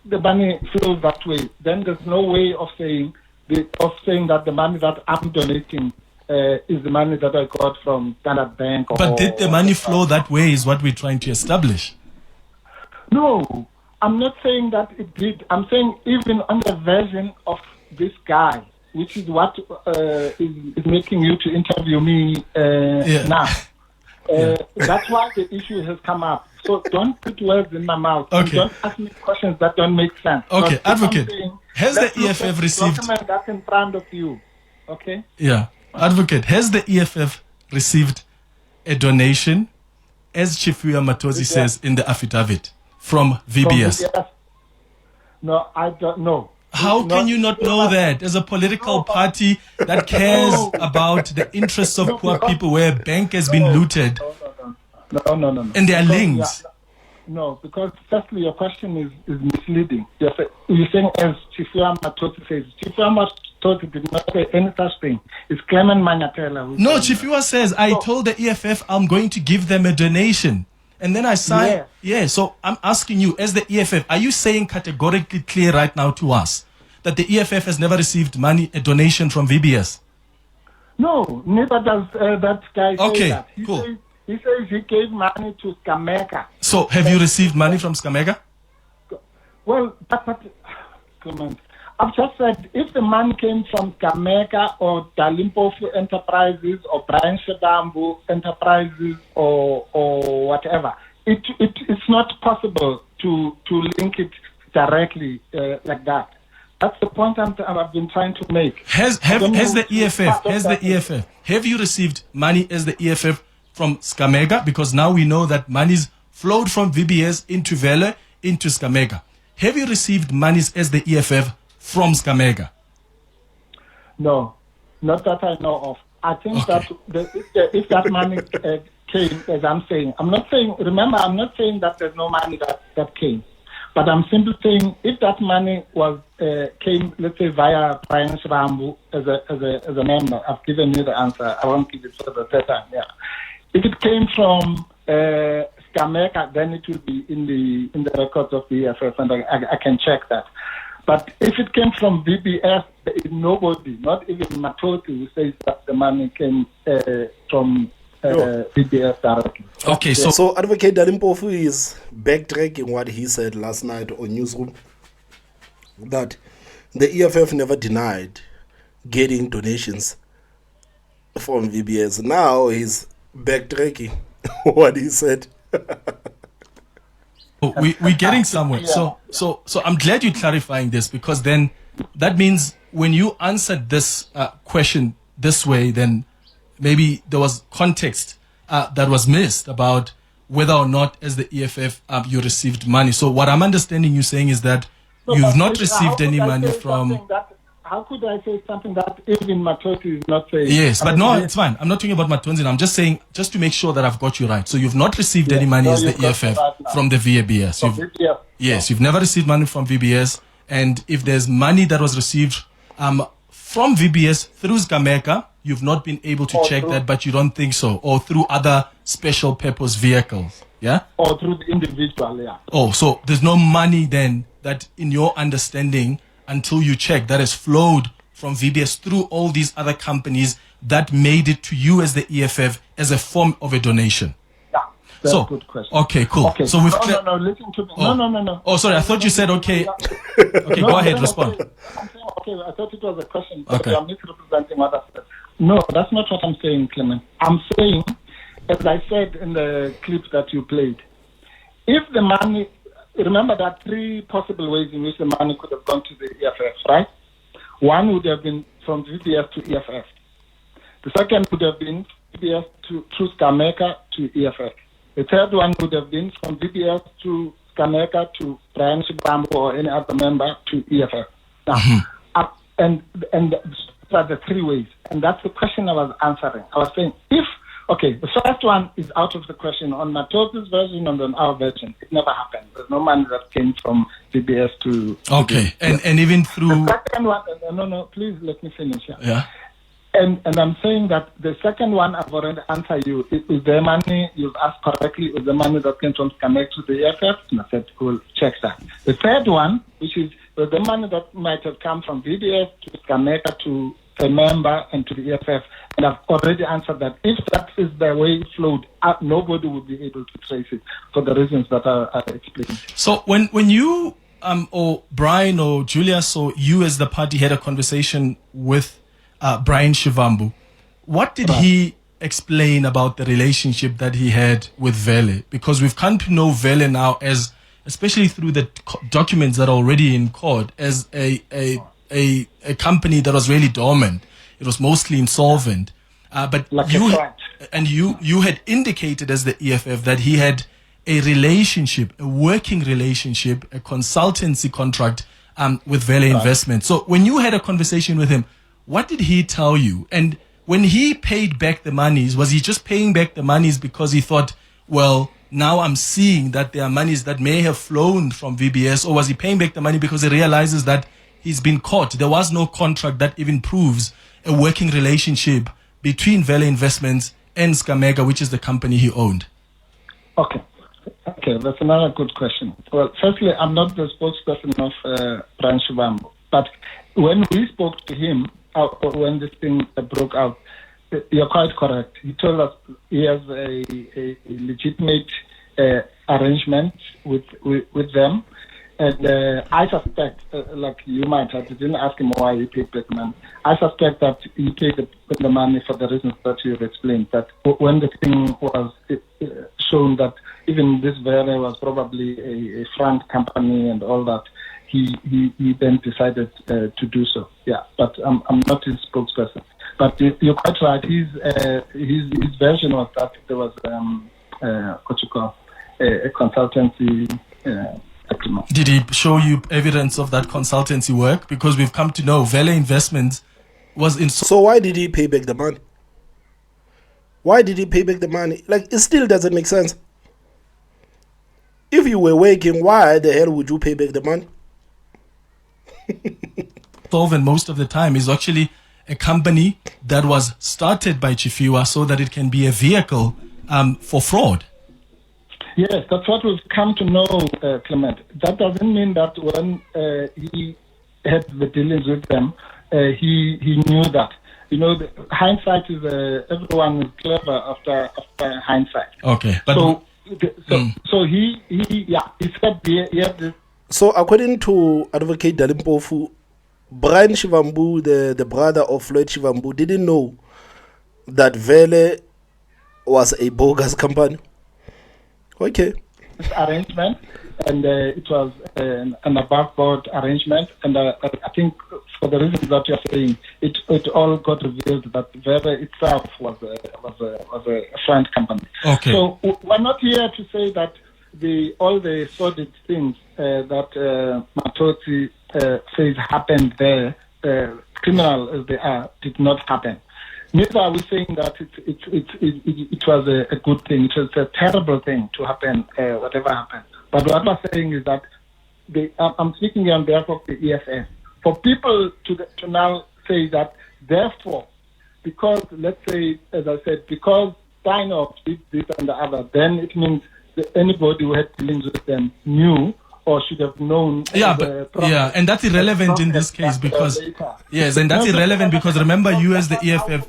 the money flows that way, then there's no way of saying that the money that I'm donating is the money that I got from Standard Bank. But did the money flow that way is what we're trying to establish. No, I'm not saying that it did. I'm saying even on the version of this guy, which is what is making you to interview me now. That's why the issue has come up. So don't put words in my mouth. Okay. Don't ask me questions that don't make sense. Okay, Advocate, has the EFF received... document that's in front of you, okay? Yeah. Advocate, has the EFF received a donation, as Chifuya Matozi says in the affidavit, from VBS? No, I don't know. How can you not know that as a political party that cares about the interests of poor people where a bank has been looted? No. And there are links. No, because firstly your question is misleading. You're saying as Chifuya Matozi says. Chifuya Matozi did not say any such thing. It's Clement Manyathela. No, Chifuya says, I told the EFF I'm going to give them a donation. And then I signed. Yeah, so I'm asking you, as the EFF, are you saying categorically clear right now to us that the EFF has never received money, a donation from VBS? No, neither does that guy say that. Cool. He says he gave money to Scamega. So have you received money from Scamega? Well, Clement, I've just said if the money came from Scamega or Dali Mpofu Enterprises or Brian Shedambu Enterprises or whatever, it's not possible to link it directly like that. That's the point I've been trying to make. Have you received money as the EFF from Scamega? Because now we know that monies flowed from VBS into Vele into Scamega. Have you received monies as the EFF from Scamega? No, not that I know of. I think that if that money came, as I'm saying, I'm not saying that there's no money that came. But I'm simply saying if that money came, let's say, via Brian Shedambu as a member, I've given you the answer. I won't give it for the third time. Yeah. If it came from Scamega, then it will be in the records of the EFF, and I can check that. But if it came from VBS, there is nobody, not even Matozi, who says that the money came from VBS directly. Okay, so Advocate Dali Mpofu is backtracking what he said last night on Newsroom, that the EFF never denied getting donations from VBS. Now he's backtracking what he said. We're getting somewhere. So I'm glad you're clarifying this, because then that means when you answered this question this way, then maybe there was context that was missed about whether or not as the EFF you received money. So what I'm understanding you saying is that you've not received any money from... How could I say something that even Matozi is not saying? Yes, but no, it's fine. I'm not talking about Matozi. I'm just saying, just to make sure that I've got you right. So you've not received any money as the EFF from the VBS. Yes, you've never received money from VBS, And if there's money that was received from VBS through Skameka, you've not been able to check that, but you don't think so, or through other special purpose vehicles, yeah? Or through the individual, yeah. Oh, so there's no money then that, in your understanding, until you check, that has flowed from VBS through all these other companies that made it to you as the EFF as a form of a donation. Yeah, that's a good question. Okay, cool. Okay. So we've no, listen to me. No. Oh, sorry, I thought you said okay. Okay, go ahead, respond. Okay. I'm saying, okay, I thought it was a question, Okay. but you are misrepresenting what I said. No, that's not what I'm saying, Clement. I'm saying, as I said in the clip that you played, if the money, remember there are three possible ways in which the money could have gone to the EFF, right? One would have been from VBS to EFF. The second would have been VBS through Skameka to EFF. The third one would have been from VBS to Skameka to Brian Shibambo or any other member to EFF. Now, and those are the three ways. And that's the question I was answering. I was saying, the first one is out of the question. On Matozi's version and on our version, it never happened. There's no money that came from VBS to... Okay, and even through... The second one... No, please let me finish. Yeah. And I'm saying that the second one, I've already answered you. Is the money, you've asked correctly, is the money that came from Skameka to the EFF? And I said, we'll check that. The third one, which is the money that might have come from VBS to Skameka to a member and to the EFF, and I've already answered that. If that is the way it flowed, nobody would be able to trace it for the reasons that I explained. So when you, or Brian or Julius or you as the party had a conversation with Brian Shivambu, what did he explain about the relationship that he had with Vele? Because we've come to know Vele now as, especially through the documents that are already in court, as a company that was really dormant. It was mostly insolvent. But like you had indicated as the EFF that he had a relationship, a working relationship, a consultancy contract with Vele Investment. So when you had a conversation with him, what did he tell you? And when he paid back the monies, was he just paying back the monies because he thought, well, now I'm seeing that there are monies that may have flown from VBS, or was he paying back the money because he realizes that he's been caught? There was no contract that even proves a working relationship between Vele Investments and Skameka, which is the company he owned. Okay, that's another good question. Well, firstly, I'm not the spokesperson of Brian Shivambu, but when we spoke to him, when this thing broke out, you're quite correct. He told us he has a legitimate arrangement with them. And I suspect, like you might have, you didn't ask him why he paid back the money. I suspect that he paid the money for the reasons that you've explained. That when the thing was shown that even this Vele was probably a front company and all that, he then decided to do so. Yeah, but I'm not his spokesperson. But you're quite right. His version was that there was a consultancy. Did he show you evidence of that consultancy work? Because we've come to know Vele Investments was in... So why did he pay back the money? Why did he pay back the money? Like, it still doesn't make sense. If you were working, why the hell would you pay back the money? Solvent most of the time is actually a company that was started by Chifiwa so that it can be a vehicle for fraud. Yes, that's what we've come to know, Clement. That doesn't mean that when he had the dealings with them, he knew that. You know, hindsight is everyone is clever after hindsight. Okay, but so he said he had this. So according to Advocate Dali Mpofu, Brian Shivambu, the brother of Floyd Shivambu, didn't know that Vele was a bogus company. Okay. Arrangement, and it was an above-board arrangement, and I think for the reasons that you're saying, it all got revealed that Vele itself was a front company. Okay. So we're not here to say that all the sordid things that Matoti says happened there, criminal as they are, did not happen. Neither are we saying that it was a good thing. It was a terrible thing to happen, whatever happened. But what we're saying is that I'm speaking on behalf of the EFF. For people to now say that, therefore, because, let's say, as I said, because Steinoff did this and the other, then it means that anybody who had dealings with them knew or should have known. And that's irrelevant in this case because yes, and that's irrelevant because remember, you as the EFF.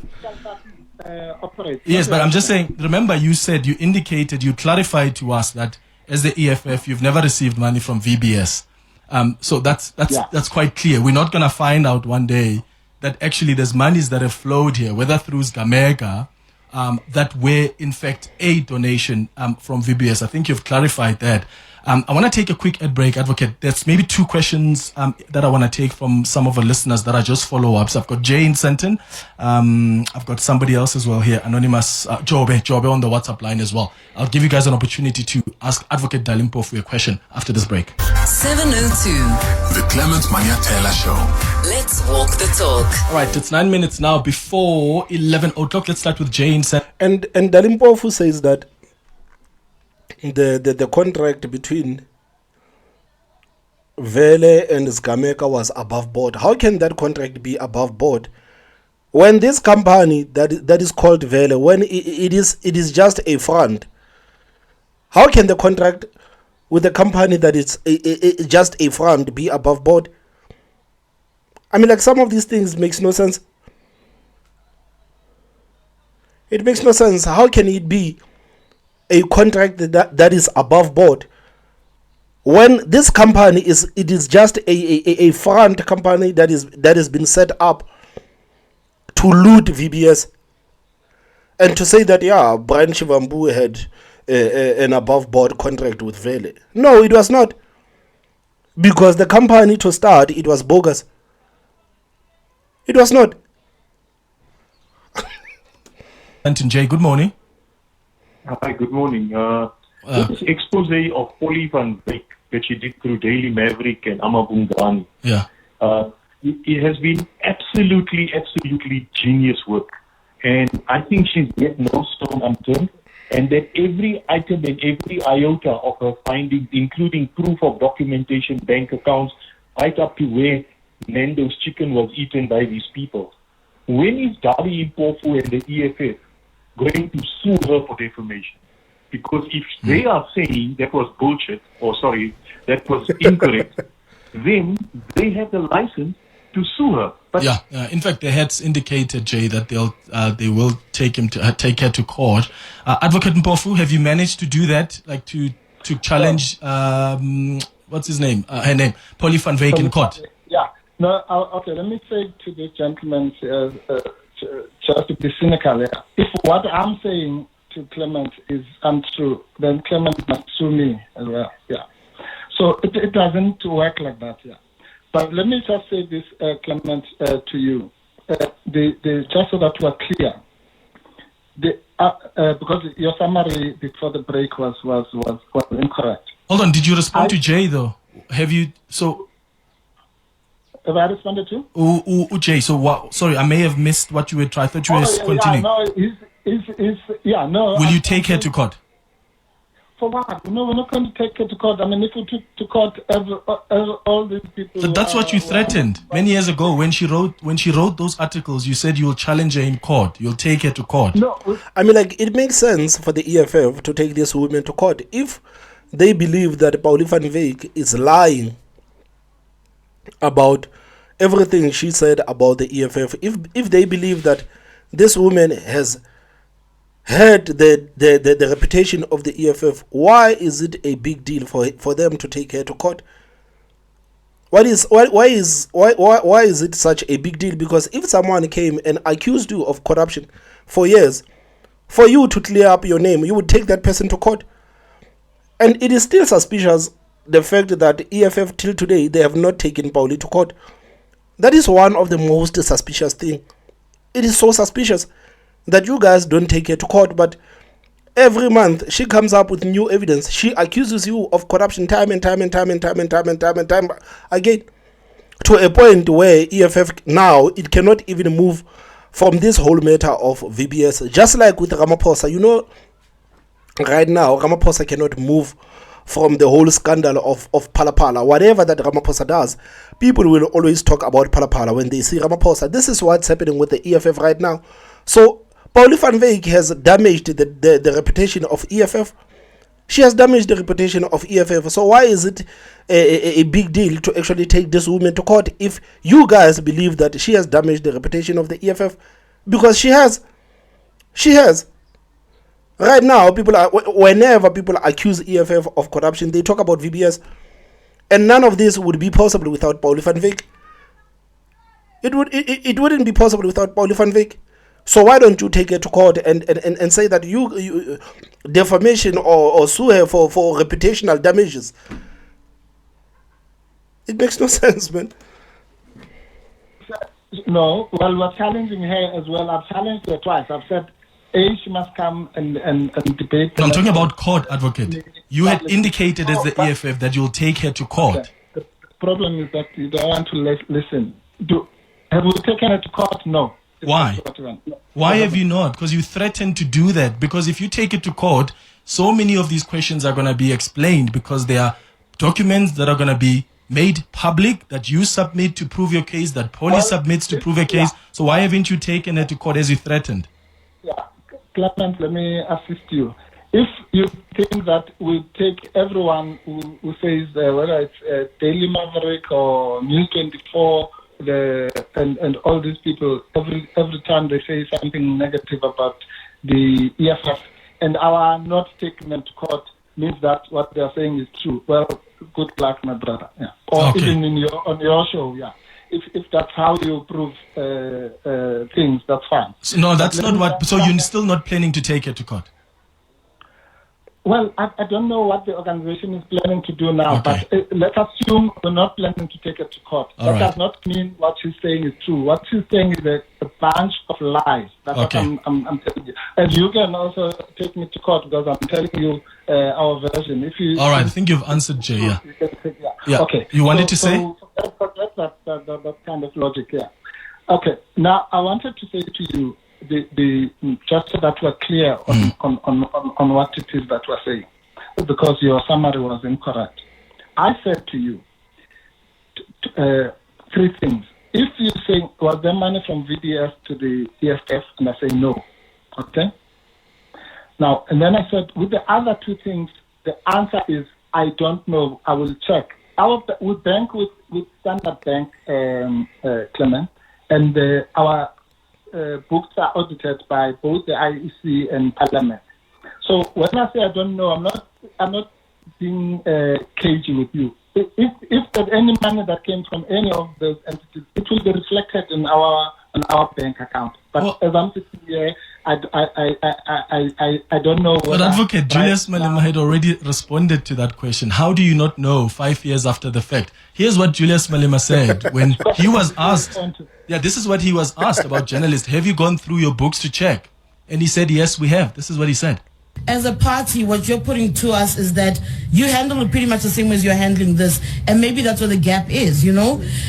Yes, but I'm just saying. Remember, you indicated, you clarified to us that as the EFF, you've never received money from VBS. So that's quite clear. We're not gonna find out one day that actually there's monies that have flowed here, whether through Sgamega, that were in fact a donation from VBS. I think you've clarified that. I want to take a quick ad break, Advocate. There's maybe two questions that I want to take from some of our listeners that are just follow-ups. I've got Jay in Senton. I've got somebody else as well here, Anonymous Jobe on the WhatsApp line as well. I'll give you guys an opportunity to ask Advocate Dali Mpofu a question after this break. 702. The Clement Manyathela Show. Let's walk the talk. All right, it's 9 minutes now before 11 o'clock. Let's start with Jay in Senton. And Dali Mpofu says that the contract between Vele and Sgameka was above board. How can that contract be above board when this company that is called Vele, when it is just a front? How can the contract with the company that is just a front be above board? I mean, like, some of these things makes no sense. It makes no sense. How can it be a contract that is above board when this company is just a front company that has been set up to loot VBS? And to say that Brian Shivambu had an above board contract with Vele. No, it was not, because the company, to start, it was bogus. It was not. Anton J, good morning. Hi, good morning. This expose of Polly van Wyk that she did through Daily Maverick and Amabungani. Yeah. It has been absolutely genius work. And I think she's yet no stone unturned. And that every item and every iota of her findings, including proof of documentation, bank accounts, right up to where Nando's chicken was eaten by these people. When is Dali Mpofu and the EFF going to sue her for defamation? Because if they are saying that was bullshit, that was incorrect, then they have the license to sue her. But in fact, the heads indicated, Jay, that they will take her to court. Advocate Mpofu, have you managed to do that, like to challenge what's his name? Her name, Polly van Wyk, in court? Yeah. No. Okay. Let me say to this gentleman, just to be cynical, if what I'm saying to Clement is untrue, then Clement must sue me as well. Yeah. So it doesn't work like that. Yeah. But let me just say this, Clement, to you, just so that we're clear, because your summary before the break was incorrect. Hold on, did you respond to Jay though? Have you? So have I responded to? Jay, so what? Sorry, I may have missed what you were trying. I thought you were continuing. No. Will you take her to court? For what? No, we're not going to take her to court. I mean, if we took to court all these people. But that's what you threatened many years ago when she wrote those articles. You said you'll challenge her in court. You'll take her to court. No, I mean, like, it makes sense for the EFF to take these women to court if they believe that Polly van Wyk is lying about everything she said about the EFF. If they believe that this woman has had the reputation of the EFF, why is it a big deal for them to take her to court? Why is it such a big deal? Because if someone came and accused you of corruption for years, for you to clear up your name, you would take that person to court. And it is still suspicious, the fact that EFF till today, they have not taken Pauli to court. That is one of the most suspicious thing. It is so suspicious that you guys don't take her to court, but every month she comes up with new evidence. She accuses you of corruption time and time again, to a point where EFF now, it cannot even move from this whole matter of VBS. Just like with Ramaphosa, right now Ramaphosa cannot move from the whole scandal of Palapala. Whatever that Ramaphosa does, people will always talk about Palapala when they see Ramaphosa. This is what's happening with the EFF right now. So Pauli van Wyk has damaged the reputation of EFF. She has damaged the reputation of EFF. So why is it a big deal to actually take this woman to court if you guys believe that she has damaged the reputation of the EFF? Because she has. Right now, whenever people accuse EFF of corruption, they talk about VBS. And none of this would be possible without Pauli van Wyk. It wouldn't be possible without Pauli van Wyk. So why don't you take her to court and say that you defamation or sue her for reputational damages? It makes no sense, man. No, well, we're challenging her as well. I've challenged her twice. I've said, A, she must come and debate. No, I'm talking about court, advocate. You had indicated as the EFF that you'll take her to court. Okay. The problem is that you don't want to listen. Have we taken her to court? No. Why? Why have you not? Because you threatened to do that. Because if you take it to court, so many of these questions are going to be explained because there are documents that are going to be made public that you submit to prove your case, that police submits to prove a case. So why haven't you taken her to court as you threatened? Yeah, Clement, let me assist you. If you think that we take everyone who says whether it's Daily Maverick or News 24 and all these people, every time they say something negative about the EFF and our not taking them to court means that what they are saying is true. Well, good luck, my brother. Yeah. Or Okay. even on your show, yeah. If that's how you prove things, that's fine. So, no, that's not what. So you're still not planning to take her to court? Well, I don't know what the organization is planning to do now, Okay. but let's assume we're not planning to take it to court. All That right. does not mean what she's saying is true. What she's saying is a bunch of lies. That's Okay. what I'm telling you. And you can also take me to court because I'm telling you our version. If you, All right, I think you've answered, Jay. Yeah. you can take, Yeah. Okay. You wanted to say? So forget that kind of logic, yeah. Okay. Now, I wanted to say to you, just so that we're clear on what it is that we're saying, because your summary was incorrect. I said to you three things. If you say, was there money from VBS to the EFF? And I say no. Okay? Now, and then I said, with the other two things, the answer is, I don't know. I will check. We bank with Standard Bank, Clement, and our books are audited by both the IEC and Parliament. So when I say I don't know, I'm not being cagey with you. If there's any money that came from any of those entities, it will be reflected in our bank account. But as I'm sitting here, I don't know. But Advocate Julius Malema had already responded to that question. How do you not know 5 years after the fact? Here's what Julius Malema said when he was asked. Yeah, this is what he was asked about journalists. Have you gone through your books to check? And he said, yes, we have. This is what he said. As a party, what you're putting to us is that you handle it pretty much the same way as you're handling this, and maybe that's where the gap is,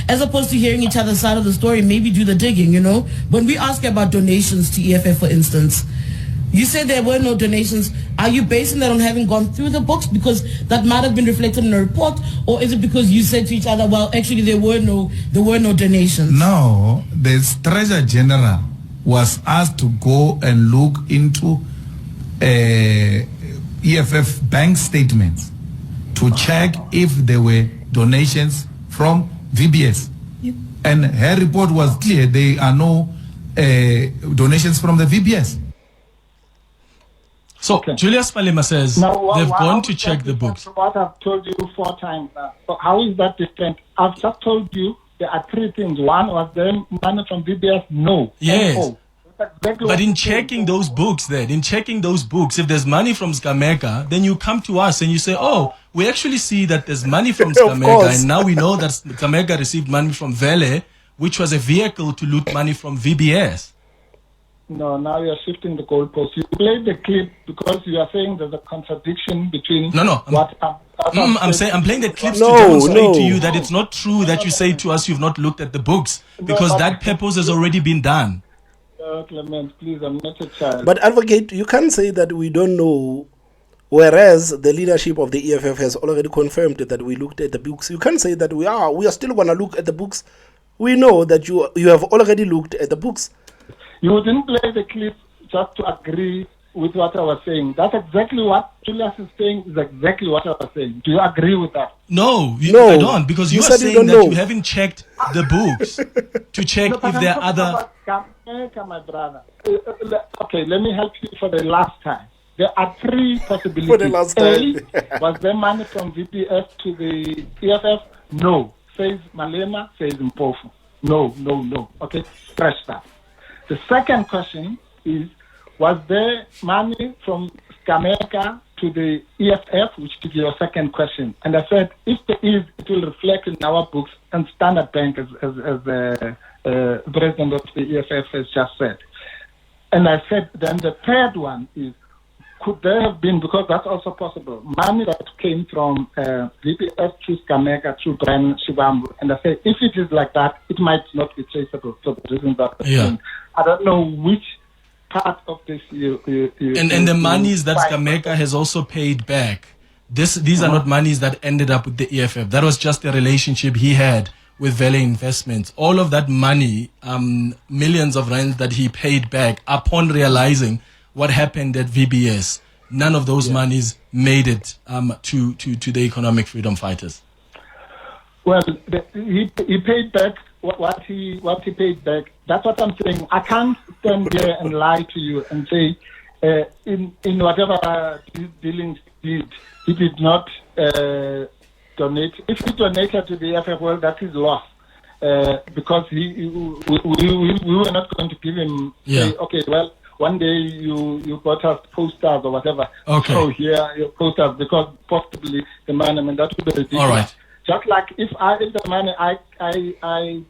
as opposed to hearing each other's side of the story. Maybe do the digging. When we ask about donations to EFF, for instance, you said there were no donations. Are you basing that on having gone through the books, because that might have been reflected in a report, or is it because you said to each other, well, actually there were no donations? No, the Treasurer General was asked to go and look into EFF bank statements to check if there were donations from VBS. Yep. And her report was clear. There are no donations from the VBS. So Julius Malema says they've gone to check the books. What I've told you 4 times now. So how is that different? I've just told you there are 3 things. One, was there money from VBS? No. Yes. No. But in checking those books, if there's money from Skamega, then you come to us and you say, oh, we actually see that there's money from Skamega, and now we know that Skamega received money from Vele, which was a vehicle to loot money from VBS. No, now you're shifting the goalposts. You played the clip because you are saying there's a contradiction between I'm playing the clips to demonstrate to you that it's not true that you say to us you've not looked at the books, because that purpose has already been done. Clement, please, I'm not a child. But Advocate, you can't say that we don't know Whereas the leadership of the EFF has already confirmed that we looked at the books. You can't say that we are still going to look at the books. We know that you have already looked at the books. You didn't play the clip just to agree with what I was saying. That's exactly what Julius is saying, is exactly what I was saying. Do you agree with that? No, No. I don't, because you are said you saying don't that know. you haven't checked the books to check No, but if there are I'm talking other... about Jamaica, my brother. Okay, let me help you for the last time. There are three possibilities. For the last time. A, was there money from VBS to the EFF? No. Says Malema, says Mpofu. No. Okay, scratch that. The second question is, was there money from Jamaica to the EFF, which is your second question? And I said, if there is, it will reflect in our books and Standard Bank, as the president of the EFF has just said. And I said, then the third one is, could there have been, because that's also possible, money that came from VBS to Jamaica through Brian Shibambu? And I said, if it is like that, it might not be traceable for the reason that I don't know which part of this And the monies that Jamaica has also paid back, these are not monies that ended up with the EFF. That was just a relationship he had with Vele Investments. All of that money, millions of rands that he paid back upon realizing what happened at VBS, none of those monies made it to the economic freedom fighters. Well, he paid back what he paid back. That's what I'm saying. I can't stand here and lie to you and say in whatever dealings he did not donate. If he donated to the EFF, well, that is loss. Because we were not going to give him say, okay, well, one day you got us posters or whatever. Okay. So here your posters, because possibly the money, I mean, that would be ridiculous. All right. Just like if the money I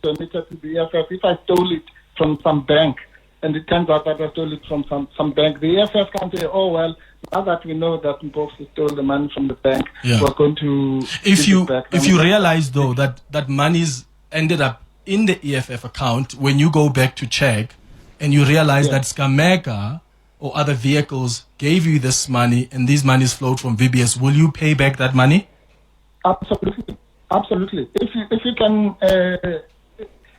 donated to the EFF, if I stole it from some bank, and it turns out that I stole it from some bank, the EFF can say, oh well, now that we know that Mpofu stole the money from the bank, we're going to If give it back. you realize though that monies ended up in the EFF account when you go back to check, and you realize that Jamaica or other vehicles gave you this money and these monies flowed from VBS, will you pay back that money? Absolutely. If you can,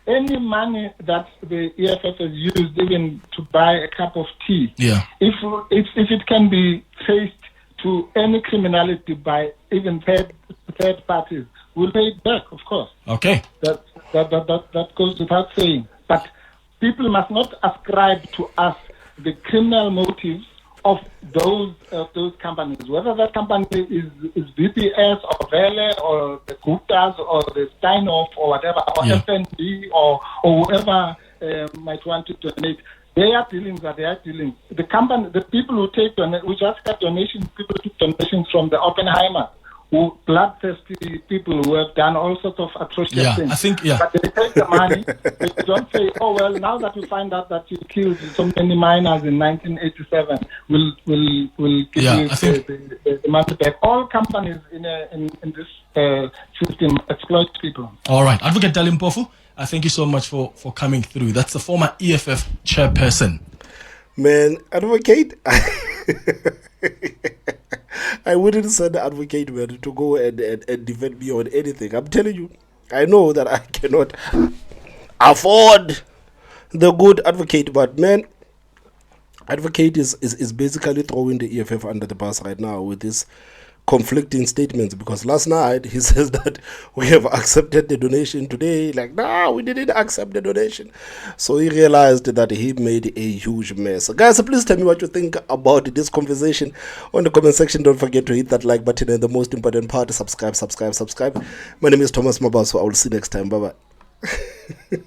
any money that the EFF has used even to buy a cup of tea, if it can be traced to any criminality by even third parties, we'll pay it back, of course. Okay. That goes without saying. But people must not ascribe to us the criminal motives of those companies, whether that company is VBS or Vele or the Guptas or the Steinhoff or whatever, or FNB or whoever might want to donate. Their dealings are their dealings. The people who take we just got donations. People took donations from the Oppenheimer, who bloodthirsty people who have done all sorts of atrocious things. I think, But they take the money. They don't say, oh, well, now that we find out that you killed so many miners in 1987, we'll give you the money back. All companies in this system exploit people. All right. Advocate Dali Mpofu, thank you so much for coming through. That's the former EFF chairperson. Man, advocate... I wouldn't send the advocate man to go and defend me on anything. I'm telling you, I know that I cannot afford the good advocate, but man, advocate is basically throwing the EFF under the bus right now with this conflicting statements, because last night he says that we have accepted the donation, today like no, we didn't accept the donation. So he realized that he made a huge mess. Guys, please tell me what you think about this conversation on the comment section. Don't forget to hit that like button, and the most important part, subscribe. My name is Thomas Mabaso. I will see you next time. Bye bye.